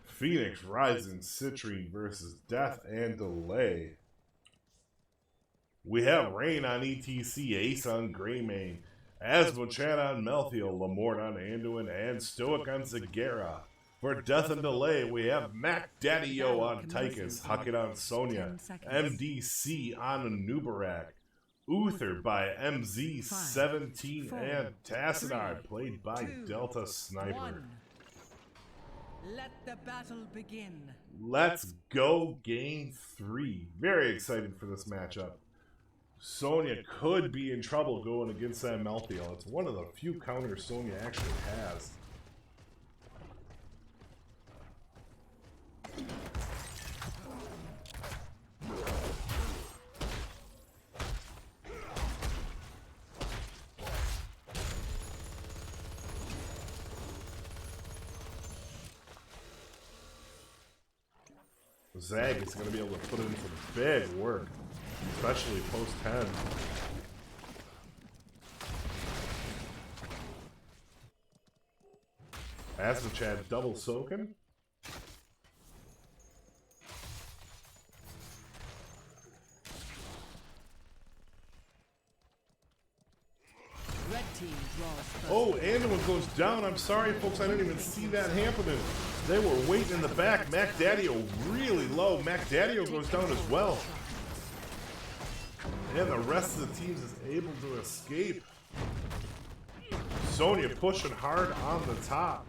C: Phoenix Rising Citrine versus Death and Delay. We have Rain on ETC, Ace on Greymane, Asmochat on Melthiel, Lamort on Anduin, and Stoic on Zagara. For Death and Delay, we have Mac Daddy-O on Tychus, Huckett on Sonya, MDC on Nubarak, Uther by MZ17, and Tassadar, played by Delta Sniper.
H: Let the battle begin.
C: Let's go game 3. Very excited for this matchup. Sonya could be in trouble going against that Melthiel. It's one of the few counters Sonya actually has. Zag is going to be able to put in some big work, especially post 10. Asmochat double soaking.
H: Red team draws first.
C: Oh, Anduin goes down. I'm sorry, folks. I didn't even see that happening. They were waiting in the back. Mac Daddy-O really low. Mac Daddy-O goes down as well. And the rest of the teams is able to escape. Sonya pushing hard on the top.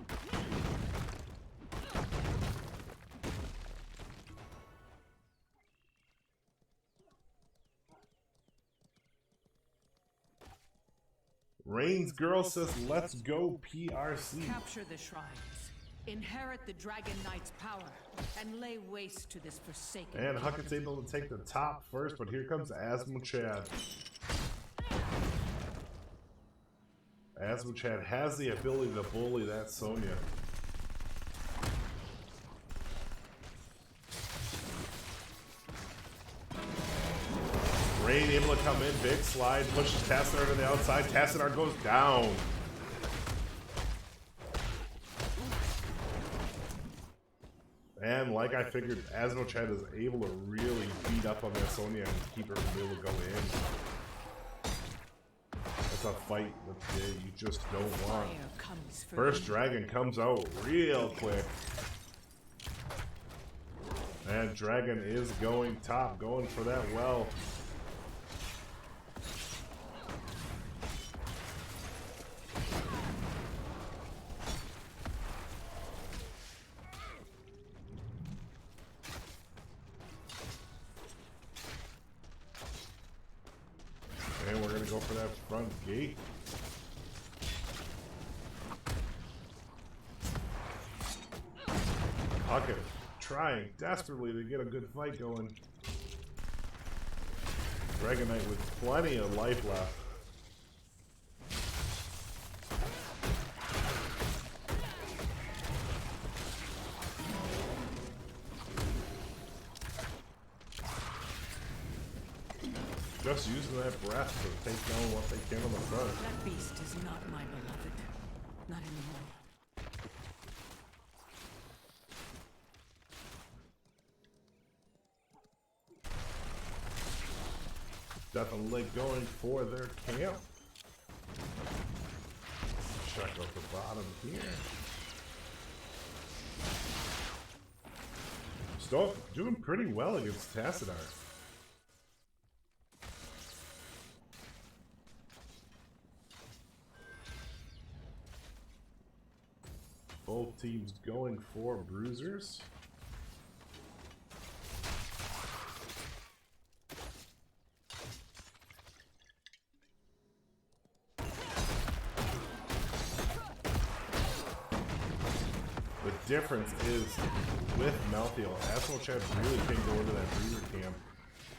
C: Rain's girl says, let's go PRC.
H: Capture the shrines. Inherit the Dragon Knight's power and lay waste to this forsaken.
C: And Huckett's able to take the top first, but here comes Asmochat. Asmochat has the ability to bully that Sonya. Rain able to come in, big slide, pushes Tassadar to the outside. Tassadar goes down. And like I figured, Asmochat is able to really beat up on that Sonya and keep her from able to go in. That's a fight that you just don't want. First dragon comes out real quick. And dragon is going top, going for that well. And we're going to go for that front gate. Huckett trying desperately to get a good fight going. Dragon Knight with plenty of life left. Just using that breath to take down what they can on the front.
H: That beast is not my beloved. Not anymore.
C: Death and Delay going for their camp. Check out the bottom here. Stoic doing pretty well against Tassadar. Both teams going for bruisers. The difference is with Malthael, Asmochad really can go into that bruiser camp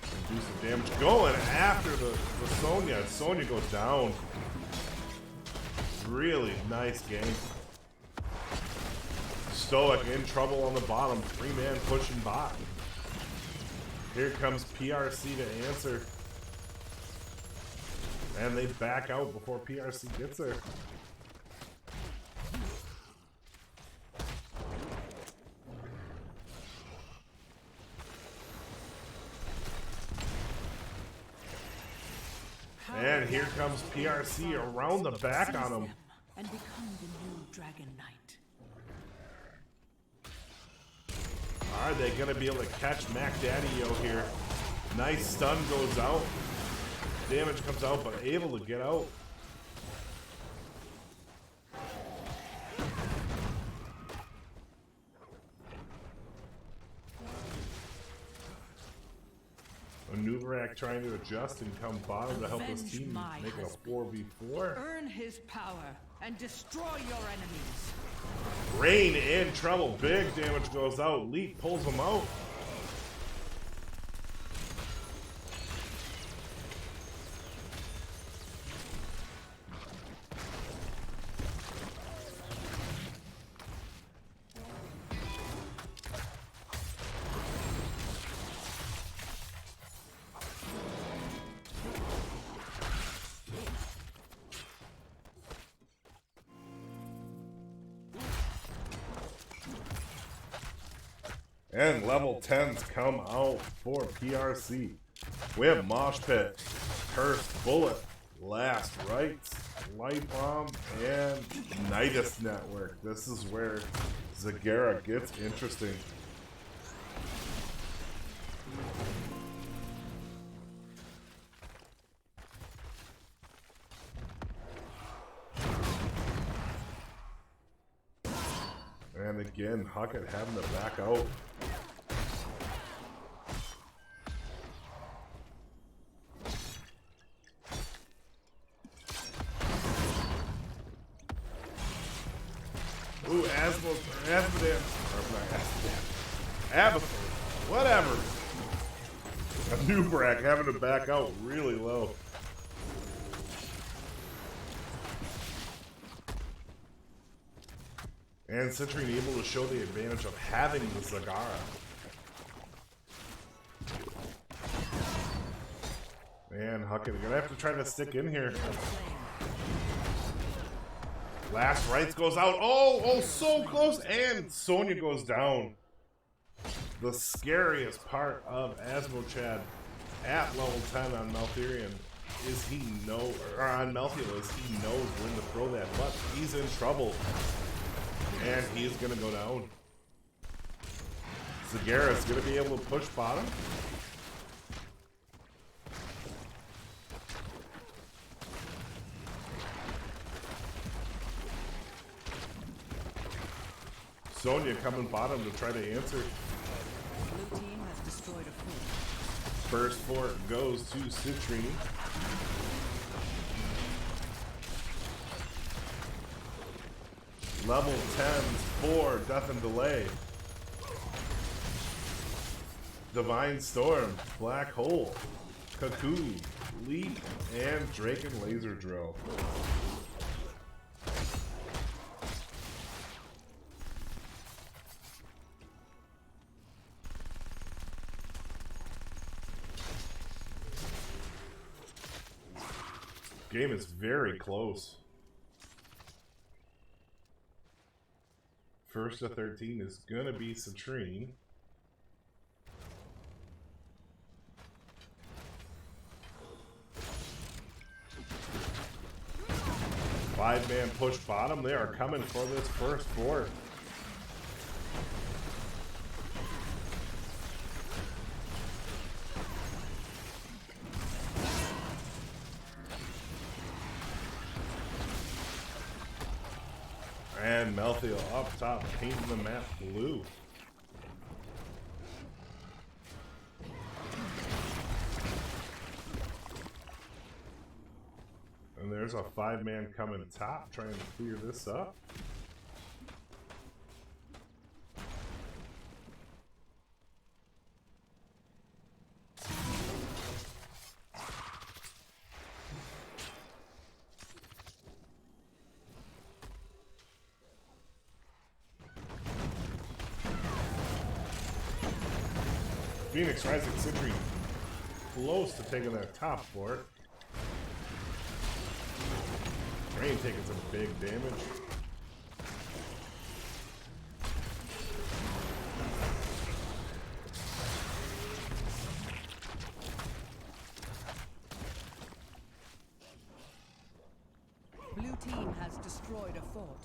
C: and do some damage. Going after the Sonya. Sonya goes down. Really nice game. Stoic in trouble on the bottom. 3-man pushing bot. Here comes PRC to answer. And they back out before PRC gets there. And here comes PRC around the back on him.
H: And become the new Dragon Knight.
C: Are they going to be able to catch Mac Daddy-O here? Nice stun goes out. Damage comes out, but able to get out. Nuvarak trying to adjust and come bottom to help his team make it a 4v4.
H: Earn his power and destroy your enemies.
C: Rain in trouble. Big damage goes out. Leap pulls him out. And level 10s come out for PRC. We have Mosh Pit, Cursed Bullet, Last Rites, Light Bomb, and Nidus Network. This is where Zagara gets interesting. And again, Huckett having to back out. Ooh, Abathur, whatever. A Nuvarak having to back out really low. And Citrine able to show the advantage of having the Zagara. And Huckett gonna have to try to stick in here. Last Rites goes out. Oh, so close. And Sonya goes down. The scariest part of Asmochad at level 10 on Maltherian is on Malthael is he knows when to throw that, but he's in trouble. And he's gonna go down. Zagara's gonna be able to push bottom. Sonya coming bottom to try to answer.
H: Blue team has destroyed a fort.
C: First fort goes to Citrine. Level 10s for Death and Delay. Divine Storm, Black Hole, Cocoon, Leap, and Drake and Laser Drill. Game is very close. First to 13 is going to be Citrine. 5-man push bottom. They are coming for this first fort. And Melthiel up top, painting the map blue. And there's a 5-man coming top, trying to clear this up. Phoenix Rising Citrine close to taking that top fort. Rain taking some big damage.
H: Blue team has destroyed a fort.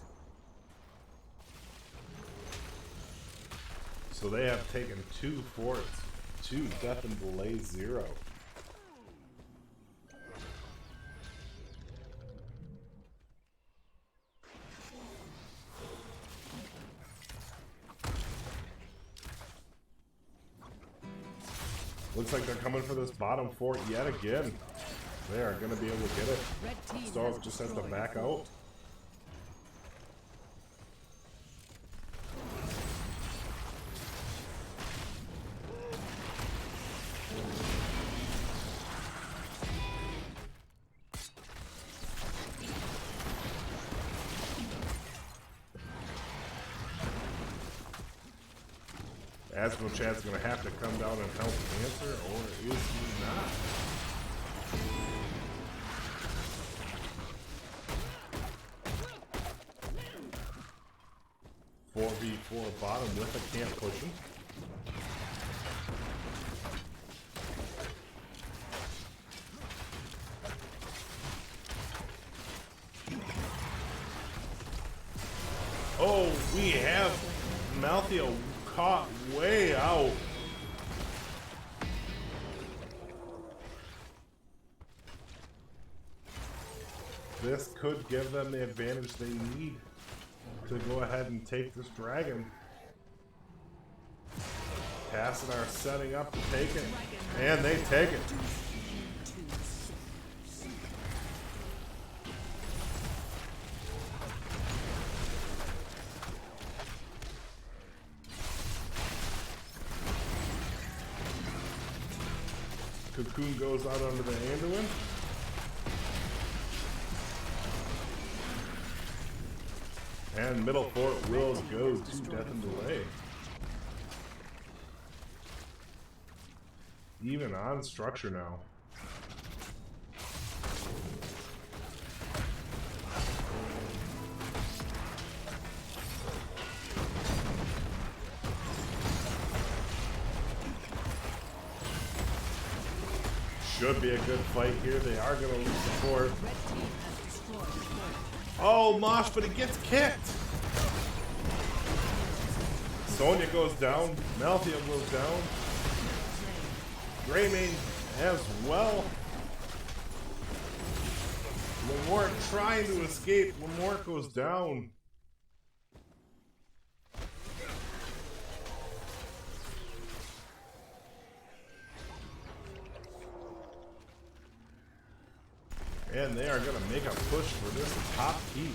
C: So they have taken 2 forts, 2 death and delay 0. Looks like they're coming for this bottom fort yet again. They are going to be able to get it. Stark just has to back out. Asmo Chad's going to have to come down and help answer, or is he not? 4v4 bottom with a camp pushing. Oh, we have Maltheo caught way out. This could give them the advantage they need to go ahead and take this dragon. Tassin are setting up to take it, and they take it. Cocoon goes out under the Anduin. And middle fort wills go to death and delay. Even on structure now. Should be a good fight here. They are going to lose the fort. Oh, Mosh, but it gets kicked. Sonya goes down. Malthea goes down. Greymane as well. Lamort trying to escape. Lamort goes down. And they are going to make a push for this top heat.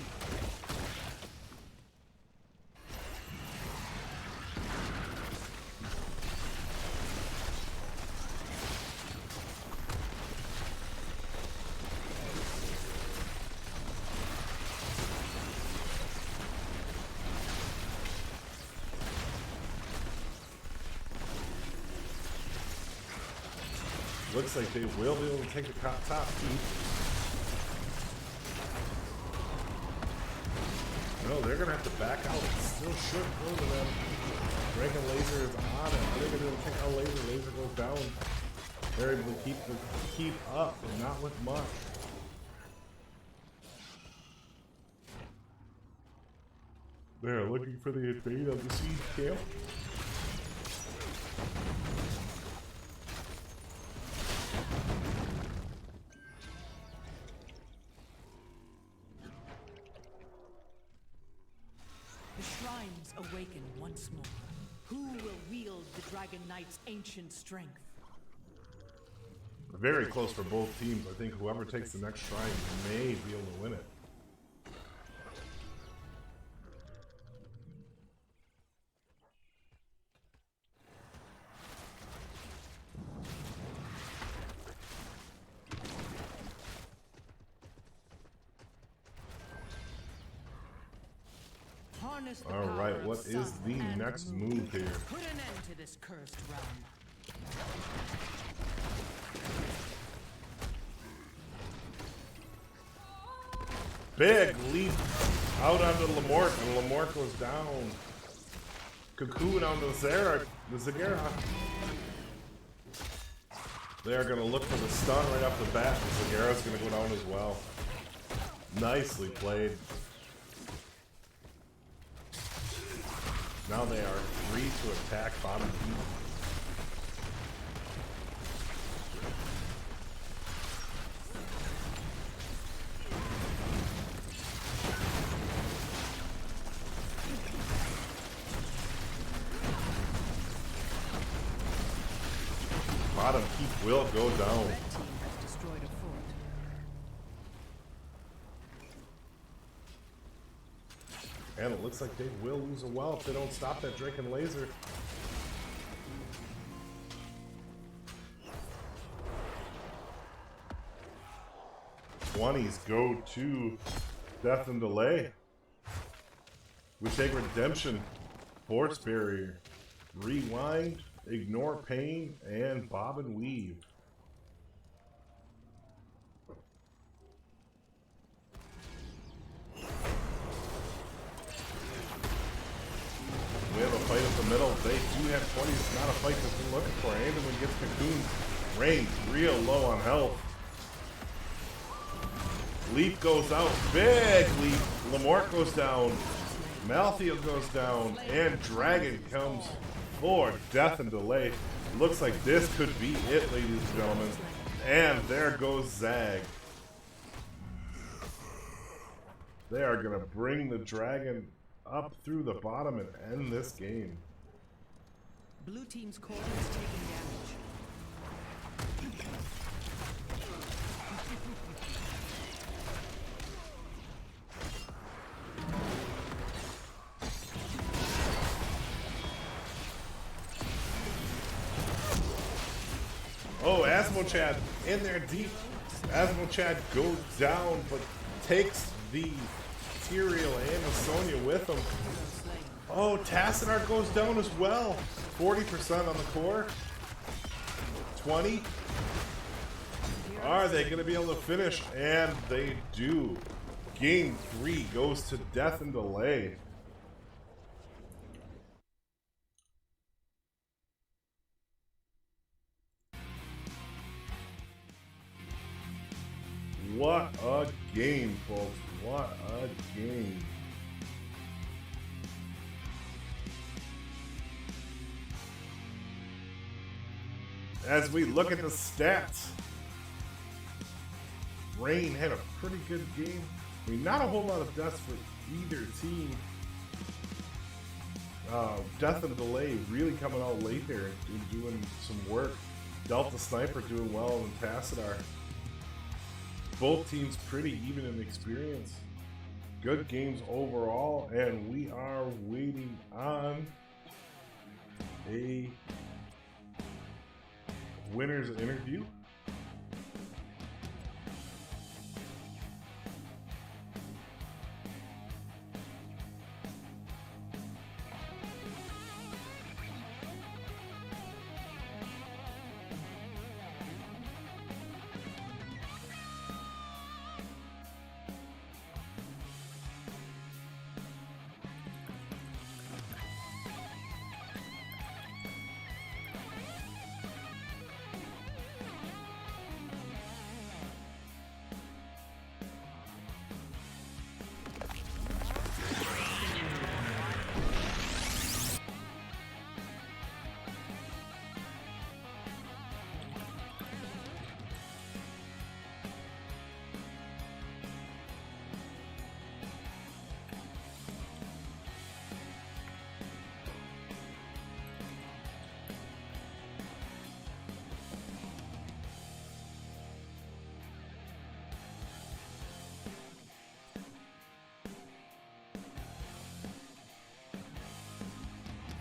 C: Looks like they will be able to take the top heat. No, they're going to have to back out. It still should go to them. Dragon Laser is on it. They're going to be able to take out Laser. Laser goes down. They're able to keep up, but not with much. They're looking for the invade of the siege camp.
H: The shrines awaken once more. Who will wield the Dragon Knight's ancient strength?
C: Very close for both teams. I think whoever takes the next shrine may be able to win it.
H: Harness the
C: All
H: power
C: right,
H: of
C: what is
H: sun
C: the
H: and
C: next
H: moon.
C: move here?
H: Put an end to this cursed realm.
C: Big leap out onto Lamort, and Lamort goes down. Cocoon on the Zagara. They're going to look for the stun right off the bat. The Zagara's going to go down as well. Nicely played. Now they are free to attack bottom deep. Bottom keep will go down.
H: Red team has destroyed a fort.
C: And it looks like they will lose a well if they don't stop that Draken laser. '20s go to Death and Delay. We take Redemption, Force Barrier, Rewind, Ignore Pain, and Bob and Weave. We have a fight at the middle. They do have 20s. It's not a fight that we're looking for. Anderman gets cocooned. Rain real low on health. Leap goes out. Big leap. Lamort goes down. Malthiel goes down. And Dragon comes for Death and Delay. Looks like this could be it, ladies and gentlemen. And there goes Zag. They are going to bring the Dragon up through the bottom and end this game.
H: Blue team's core is taking damage.
C: Oh, Asmochad in there deep. Asmochad goes down, but takes the Tyrael and the Sonya with him. Oh, Tassadar goes down as well. 40% on the core. 20. Are they going to be able to finish? And they do. Game 3 goes to Death and Delay. What a game, folks. What a game. As we look at the stats, Rain had a pretty good game. I mean, not a whole lot of deaths for either team. Death and Delay really coming out late there and doing some work. Delta Sniper doing well, and Tassadar. Both teams pretty even in experience. Good games overall, and we are waiting on a winner's interview.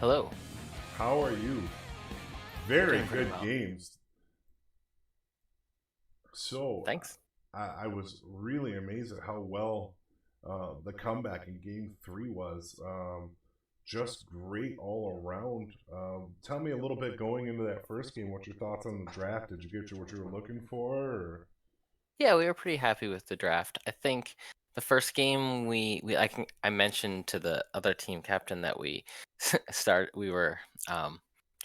I: Hello.
C: How are you? Very
I: Doing pretty
C: good
I: well.
C: games. So,
I: Thanks.
C: I was really amazed at how well the comeback in Game 3 was. Just great all around. Tell me a little bit going into that first game. What's your thoughts on the draft? Did you get what you were looking for? Or?
I: Yeah, we were pretty happy with the draft. I think the first game I mentioned to the other team captain that we we were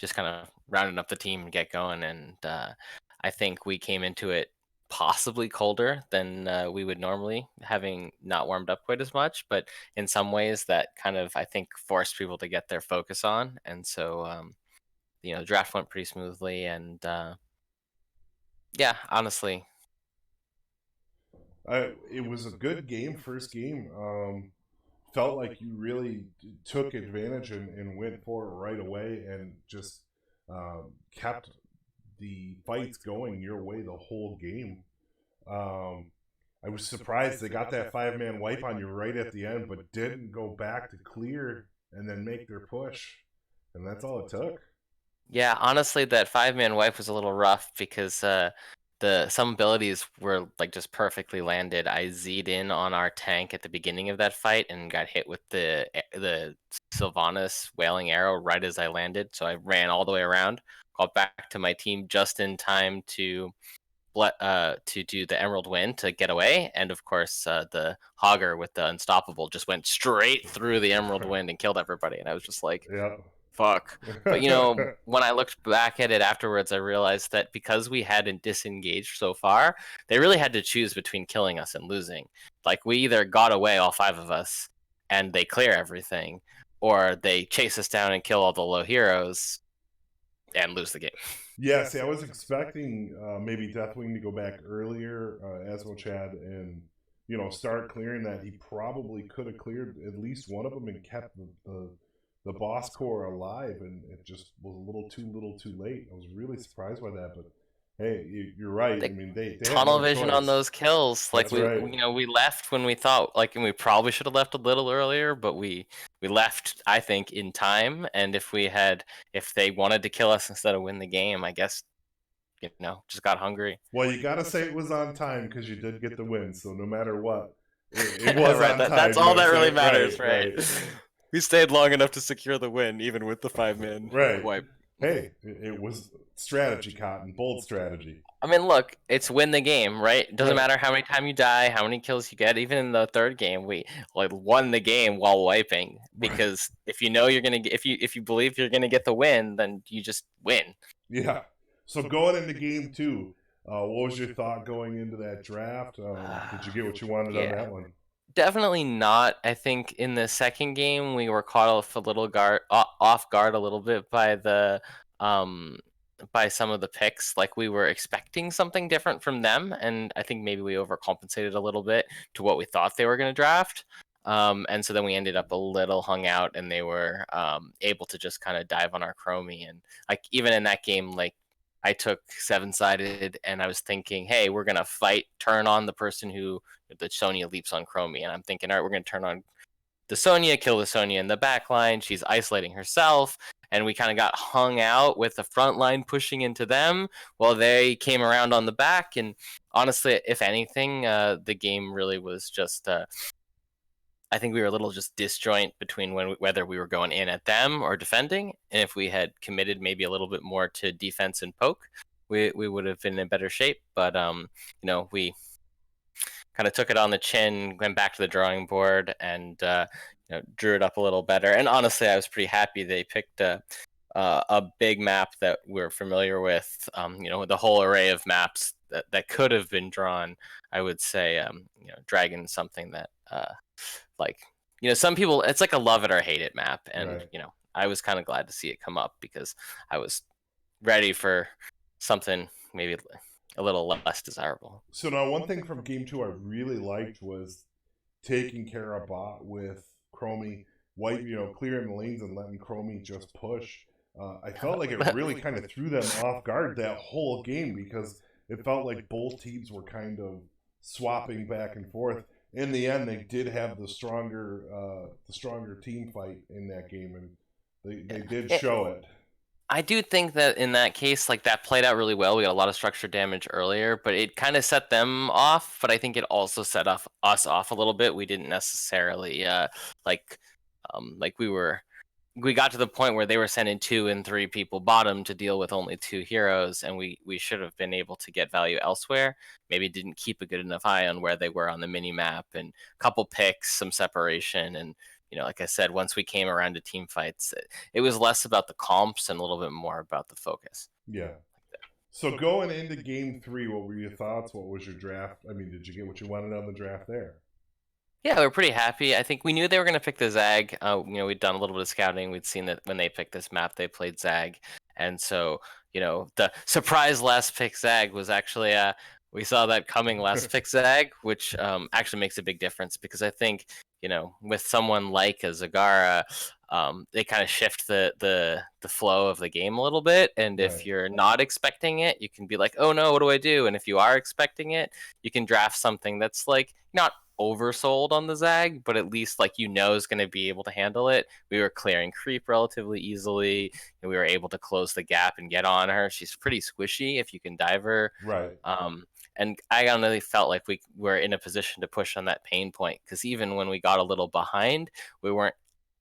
I: just kind of rounding up the team and get going, and I think we came into it possibly colder than we would normally, having not warmed up quite as much. But in some ways, that kind of I think forced people to get their focus on, and so the draft went pretty smoothly, and yeah, honestly.
C: It was a good game, first game. Felt like you really took advantage and went for it right away and just kept the fights going your way the whole game. I was surprised they got that 5-man wipe on you right at the end, but didn't go back to clear and then make their push. And that's all it took.
I: Yeah, honestly, that 5-man wipe was a little rough because some abilities were like just perfectly landed. I Z'd in on our tank at the beginning of that fight and got hit with the Sylvanas wailing arrow right as I landed. So I ran all the way around, got back to my team just in time to do the Emerald Wind to get away, and of course the Hogger with the Unstoppable just went straight through the Emerald Wind and killed everybody. And I was just like,
C: Yeah.
I: fuck. But when I looked back at it afterwards, I realized that because we hadn't disengaged so far, they really had to choose between killing us and losing. Like, we either got away, all 5 of us, and they clear everything, or they chase us down and kill all the low heroes and lose the game.
C: Yeah, see, I was expecting maybe Deathwing to go back earlier, Chad, and start clearing that. He probably could have cleared at least one of them and kept the boss core alive, and it just was a little too late. I was really surprised by that, but hey, you're right. I mean, they
I: tunnel
C: had no
I: vision
C: choice
I: on those kills. Like,
C: That's right.
I: we left when we thought, like, and we probably should have left a little earlier, but we left, I think, in time. And if they wanted to kill us instead of win the game, I guess, just got hungry.
C: Well, you gotta say it was on time because you did get the win. So no matter what, it was
I: right,
C: on time.
I: That's all that really
C: saying?
I: matters, right? We stayed long enough to secure the win, even with the 5-man wipe.
C: Hey, it was strategy, Cotton. Bold strategy.
I: I mean, look, it's win the game, right? It doesn't matter how many times you die, how many kills you get. Even in the third game, we won the game while wiping, because if you know you're gonna get, if you believe you're gonna get the win, then you just win.
C: Yeah. So going into game 2, what was your thought going into that draft? Did you get what you wanted on that one?
I: Definitely not. I think in the second game we were caught off guard a little bit by by some of the picks. Like, we were expecting something different from them, and I think maybe we overcompensated a little bit to what we thought they were going to draft. And so then we ended up a little hung out, and they were able to just kind of dive on our Chromie. And like, even in that game, like, I took 7-sided, and I was thinking, hey, we're gonna turn on the person who the Sonya leaps on Chromie, and I'm thinking, all right, we're gonna turn on the Sonya, kill the Sonya in the back line. She's isolating herself, and we kind of got hung out with the front line pushing into them while they came around on the back. And honestly, if anything, the game really was just. I think we were a little just disjoint between whether we were going in at them or defending, and if we had committed maybe a little bit more to defense and poke, we would have been in better shape. But we kind of took it on the chin, went back to the drawing board, and drew it up a little better. And honestly, I was pretty happy they picked a big map that we're familiar with. The whole array of maps that could have been drawn. I would say, Dragon something that. Some people, it's like a love it or hate it map, and
C: right.
I: I was kind of glad to see it come up because I was ready for something maybe a little less desirable.
C: So now, one thing from game 2 I really liked was taking care of bot with Chromie, clearing the lanes and letting Chromie just push. I felt like it really kind of threw them off guard that whole game, because it felt like both teams were kind of swapping back and forth. In the end, they did have the stronger team fight in that game, and They did
I: Yeah.
C: show it.
I: I do think that in that case, like that played out really well. We got a lot of structure damage earlier, but it kind of set them off. But I think it also set us off a little bit. We didn't necessarily like like we got to the point where they were sending 2 and 3 people bottom to deal with only 2 heroes, and we should have been able to get value elsewhere. Maybe didn't keep a good enough eye on where they were on the mini map, and a couple picks, some separation, and like I said, once we came around to team fights, it was less about the comps and a little bit more about the focus.
C: Yeah. So going into game 3, what were your thoughts? What was your draft? I mean, did you get what you wanted on the draft there?
I: Yeah, we were pretty happy. I think we knew they were going to pick the Zag. We'd done a little bit of scouting. We'd seen that when they picked this map, they played Zag. And so, the surprise last pick Zag was actually, we saw that coming last pick Zag, which actually makes a big difference because I think, with someone like a Zagara, they kind of shift the flow of the game a little bit. And if you're not expecting it, you can be like, oh no, what do I do? And if you are expecting it, you can draft something that's like not oversold on the Zag, but at least is going to be able to handle it. We were clearing creep relatively easily, and we were able to close the gap and get on her. She's pretty squishy if you can dive her.
C: Right.
I: And I honestly felt like we were in a position to push on that pain point because even when we got a little behind, we weren't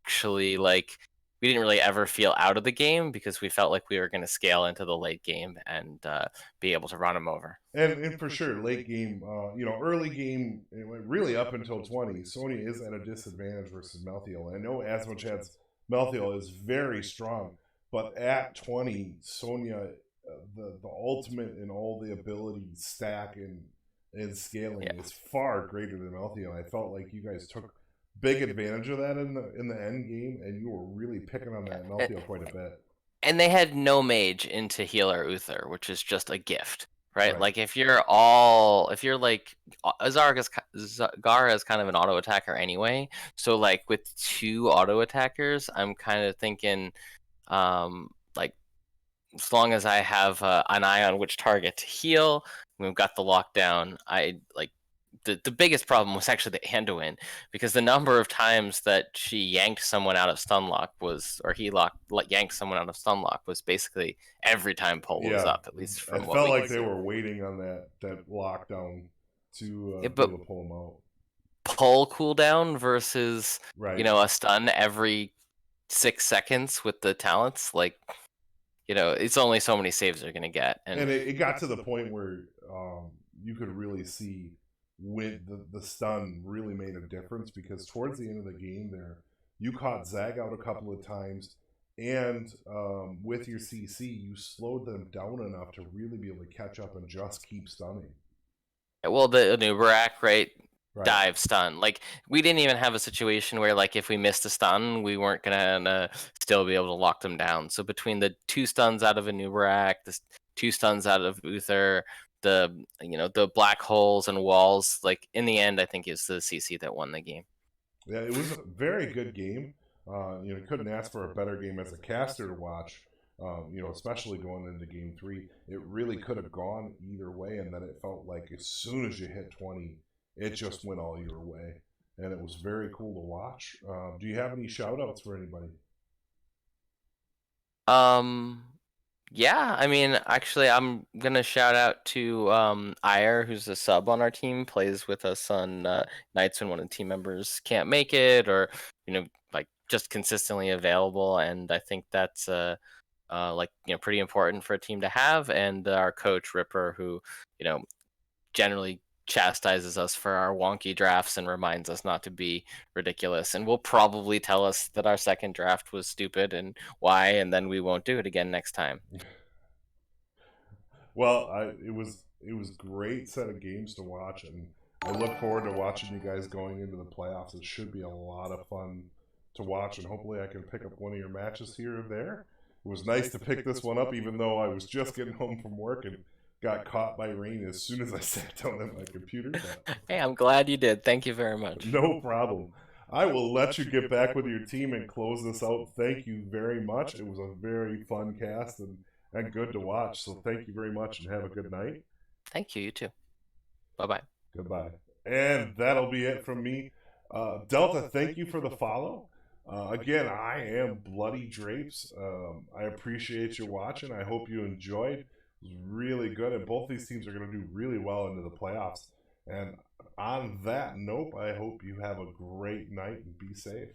I: actually we didn't really ever feel out of the game because we felt like we were going to scale into the late game and be able to run them over.
C: And for sure, late game, early game, really up until 20, Sonya is at a disadvantage versus Melthiel. I know as much as Melthiel is very strong, but at 20, Sonya, the ultimate in all the abilities stack and scaling is far greater than Melthiel. I felt like you guys took big advantage of that in the end game, and you were really picking on that Melthiel quite a bit.
I: And they had no mage into healer Uther, which is just a gift, right? Like if you're like Zagara is kind of an auto attacker anyway. So like with 2 auto attackers, I'm kind of thinking, like as long as I have an eye on which target to heal, we've got the lockdown. The biggest problem was actually the Anduin, because the number of times that she yanked someone out of stunlock yanked someone out of stunlock was basically every time Pole was up, at least from what
C: felt
I: we
C: like they were waiting on that lockdown to be able to pull them out.
I: Pole cooldown versus a stun every 6 seconds with the talents, it's only so many saves they're gonna get, and
C: it got to the point where you could really see when the stun really made a difference, because towards the end of the game there, you caught Zag out a couple of times, and with your CC, you slowed them down enough to really be able to catch up and just keep stunning.
I: Well, the Nubarak, dive stun. We didn't even have a situation where if we missed a stun, we weren't gonna still be able to lock them down. So between the 2 stuns out of a Nubarak, the 2 stuns out of Uther, the black holes and walls, in the end, I think it's the CC that won the game.
C: Yeah, it was a very good game. Couldn't ask for a better game as a caster to watch. Especially going into game 3, it really could have gone either way, and then it felt like as soon as you hit 20, it just went all your way, and it was very cool to watch. Do you have any shout outs for anybody?
I: Yeah, I mean, actually, I'm gonna shout out to Ire, who's a sub on our team, plays with us on nights when one of the team members can't make it, or just consistently available. And I think that's pretty important for a team to have. And our coach Ripper, who generally chastises us for our wonky drafts and reminds us not to be ridiculous, and will probably tell us that our second draft was stupid and why, and then we won't do it again next time.
C: Well, it was great set of games to watch, and I look forward to watching you guys going into the playoffs. It should be a lot of fun to watch, and hopefully I can pick up one of your matches here or there. It was nice to pick this one up, even though I was just getting home from work and got caught by rain as soon as I sat down at my computer.
I: Hey, I'm glad you did. Thank you very much.
C: No problem. I will let you get back with your team and close this out. Thank you very much. It was a very fun cast and good to watch. So thank you very much, and have a good night.
I: Thank you. You too. Bye-bye.
C: Goodbye. And that'll be it from me. Delta, thank you for the follow. Again, I am Bloody Drapes. I appreciate you watching. I hope you enjoyed. It was really good, and both these teams are going to do really well into the playoffs. And on that note, I hope you have a great night and be safe.